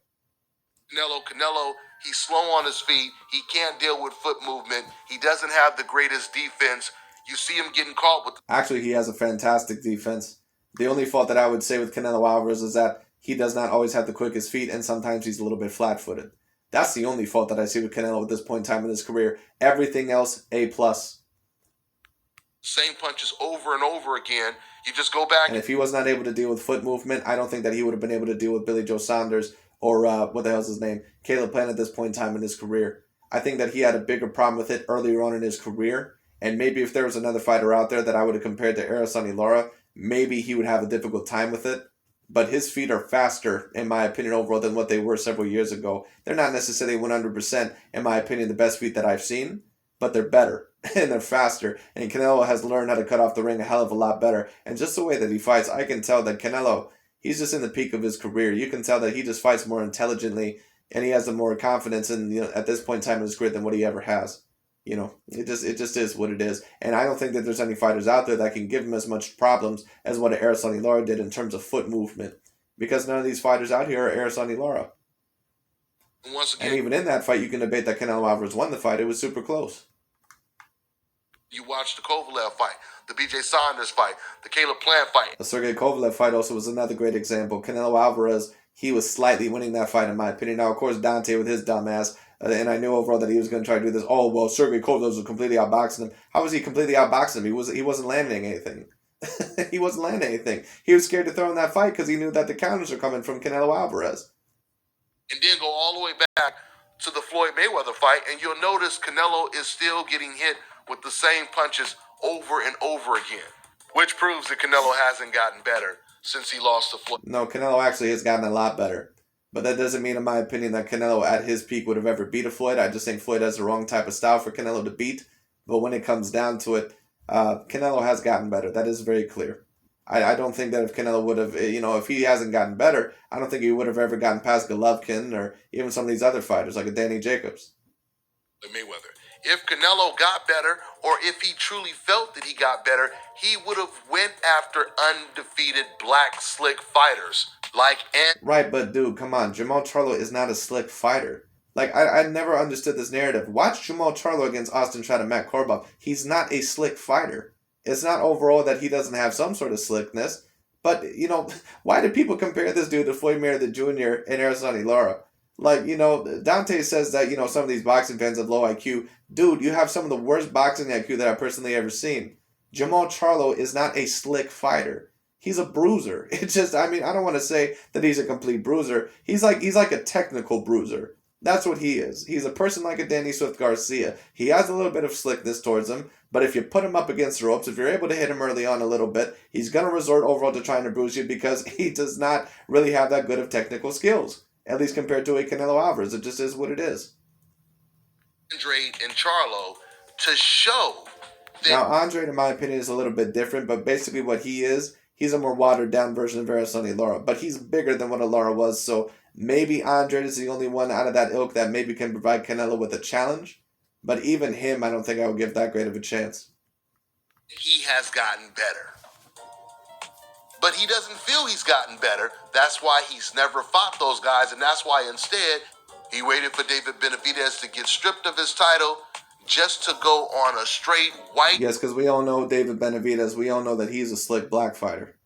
Canelo, he's slow on his feet. He can't deal with foot movement. He doesn't have the greatest defense. You see him getting caught with... Actually, he has a fantastic defense. The only fault that I would say with Canelo Alvarez is that he does not always have the quickest feet, and sometimes he's a little bit flat-footed. That's the only fault that I see with Canelo at this point in time in his career. Everything else, A+. Same punches over and over again. You just go back... And if he was not able to deal with foot movement, I don't think that he would have been able to deal with Billy Joe Saunders or, what the hell's his name, Caleb Plant at this point in time in his career. I think that he had a bigger problem with it earlier on in his career. And maybe if there was another fighter out there that I would have compared to Araceli Lara, maybe he would have a difficult time with it. But his feet are faster, in my opinion, overall than what they were several years ago. They're not necessarily 100%, in my opinion, the best feet that I've seen, but they're better, and they're faster. And Canelo has learned how to cut off the ring a hell of a lot better. And just the way that he fights, I can tell that Canelo, he's just in the peak of his career. You can tell that he just fights more intelligently, and he has the more confidence in, at this point in time in his career than what he ever has. It just is what it is. And I don't think that there's any fighters out there that can give him as much problems as what Araceli Lara did in terms of foot movement. Because none of these fighters out here are Araceli Lara. Once again, and even in that fight, you can debate that Canelo Alvarez won the fight. It was super close. You watch the Kovalev fight, the BJ Saunders fight, the Caleb Plant fight. The Sergey Kovalev fight also was another great example. Canelo Alvarez, he was slightly winning that fight in my opinion. Now, of course, Dante with his dumbass, and I knew overall that he was going to try to do this. Oh, well, Sergey Kovalev was completely outboxing him. How was he completely outboxing him? He wasn't landing anything. He wasn't landing anything. He was scared to throw in that fight because he knew that the counters are coming from Canelo Alvarez. And then go all the way back to the Floyd Mayweather fight, and you'll notice Canelo is still getting hit with the same punches over and over again, which proves that Canelo hasn't gotten better since he lost to Floyd. No, Canelo actually has gotten a lot better. But that doesn't mean, in my opinion, that Canelo at his peak would have ever beat a Floyd. I just think Floyd has the wrong type of style for Canelo to beat. But when it comes down to it, Canelo has gotten better. That is very clear. I don't think that if Canelo would have, if he hasn't gotten better, I don't think he would have ever gotten past Golovkin or even some of these other fighters like a Danny Jacobs. Mayweather. If Canelo got better, or if he truly felt that he got better, he would have went after undefeated black slick fighters like Right, but dude, come on. Jamal Charlo is not a slick fighter. Like, I never understood this narrative. Watch Jamal Charlo against Austin Chad and Matt Korobov. He's not a slick fighter. It's not overall that he doesn't have some sort of slickness. But, why do people compare this dude to Floyd Mayweather Jr. and Araceli Lara? Like, Dante says that, some of these boxing fans have low IQ. Dude, you have some of the worst boxing IQ that I've personally ever seen. Jamal Charlo is not a slick fighter. He's a bruiser. It's just, I don't want to say that he's a complete bruiser. He's like a technical bruiser. That's what he is. He's a person like a Danny Swift Garcia. He has a little bit of slickness towards him, but if you put him up against the ropes, if you're able to hit him early on a little bit, he's going to resort overall to trying to bruise you because he does not really have that good of technical skills, at least compared to a Canelo Alvarez. It just is what it is. Andre and Charlo to show that... Now, Andre, in my opinion, is a little bit different, but basically what he is, he's a more watered-down version of Araceli Lara, but he's bigger than what a Lara was, so maybe Andre is the only one out of that ilk that maybe can provide Canelo with a challenge. But even him, I don't think I would give that great of a chance. He has gotten better. But he doesn't feel he's gotten better. That's why he's never fought those guys. And that's why instead, he waited for David Benavidez to get stripped of his title just to go on a straight white... Yes, because we all know David Benavidez. We all know that he's a slick black fighter.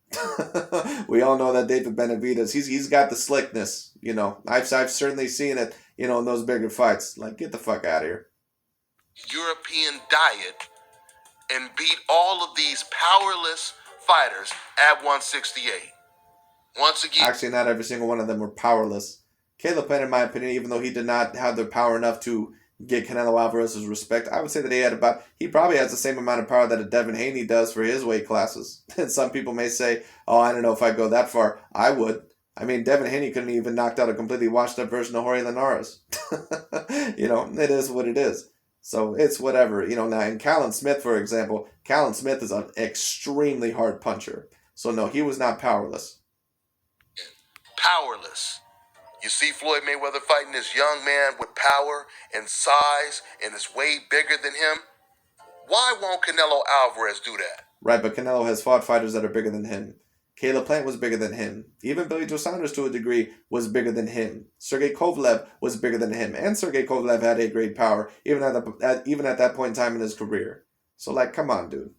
We all know that David Benavidez, he's got the slickness, I've certainly seen it, in those bigger fights. Like, get the fuck out of here. European diet and beat all of these powerless fighters at 168. Once again... Actually, not every single one of them were powerless. Caleb Plant, in my opinion, even though he did not have the power enough to get Canelo Alvarez's respect, I would say that he probably has the same amount of power that a Devin Haney does for his weight classes. And some people may say, oh, I don't know if I go that far. I would. Devin Haney couldn't even knocked out a completely washed up version of Jorge Linares. It is what it is. So it's whatever. Now in Callum Smith, for example, Callum Smith is an extremely hard puncher. So no, he was not powerless. Powerless. You see Floyd Mayweather fighting this young man with power and size and is way bigger than him. Why won't Canelo Alvarez do that? Right, but Canelo has fought fighters that are bigger than him. Caleb Plant was bigger than him. Even Billy Joe Saunders, to a degree, was bigger than him. Sergey Kovalev was bigger than him. And Sergey Kovalev had a great power, even at that point in time in his career. So, come on, dude.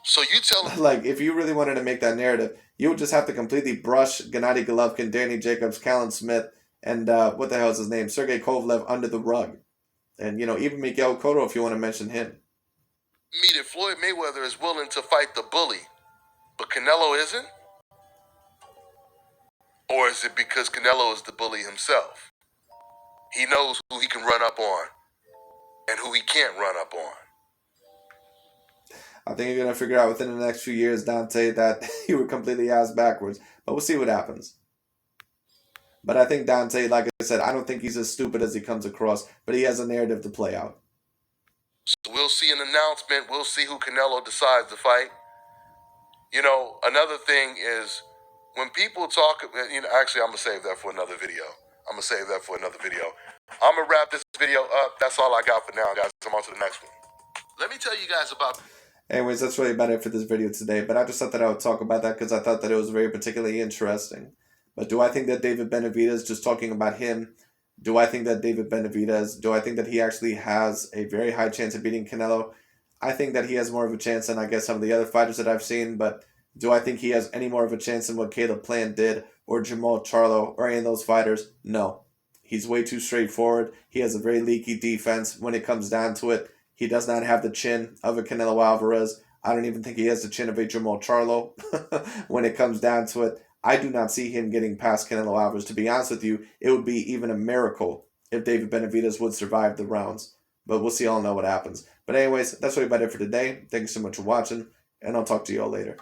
So you tell him... If you really wanted to make that narrative, you would just have to completely brush Gennady Golovkin, Danny Jacobs, Callum Smith, and what the hell is his name? Sergey Kovalev under the rug. And, even Miguel Cotto if you want to mention him. That Floyd Mayweather is willing to fight the bully, but Canelo isn't? Or is it because Canelo is the bully himself? He knows who he can run up on and who he can't run up on. I think you're going to figure out within the next few years, Dante, that you were completely ass backwards. But we'll see what happens. But I think Dante, like I said, I don't think he's as stupid as he comes across, but he has a narrative to play out. So we'll see an announcement. We'll see who Canelo decides to fight. Another thing is when people talk, actually, I'm going to save that for another video. I'm going to wrap this video up. That's all I got for now, guys. I'm on to the next one. Let me tell you guys about... Anyways, that's really about it for this video today. But I just thought that I would talk about that because I thought that it was very particularly interesting. But do I think that David Benavidez, just talking about him, Do I think that David Benavidez, do I think that he actually has a very high chance of beating Canelo? I think that he has more of a chance than I guess some of the other fighters that I've seen, but do I think he has any more of a chance than what Caleb Plant did or Jamal Charlo or any of those fighters? No. He's way too straightforward. He has a very leaky defense when it comes down to it. He does not have the chin of a Canelo Alvarez. I don't even think he has the chin of a Jamal Charlo when it comes down to it. I do not see him getting past Canelo Alvarez. To be honest with you, it would be even a miracle if David Benavidez would survive the rounds. But we'll see. I'll know what happens. But anyways, that's what about it for today. Thank you so much for watching, and I'll talk to you all later.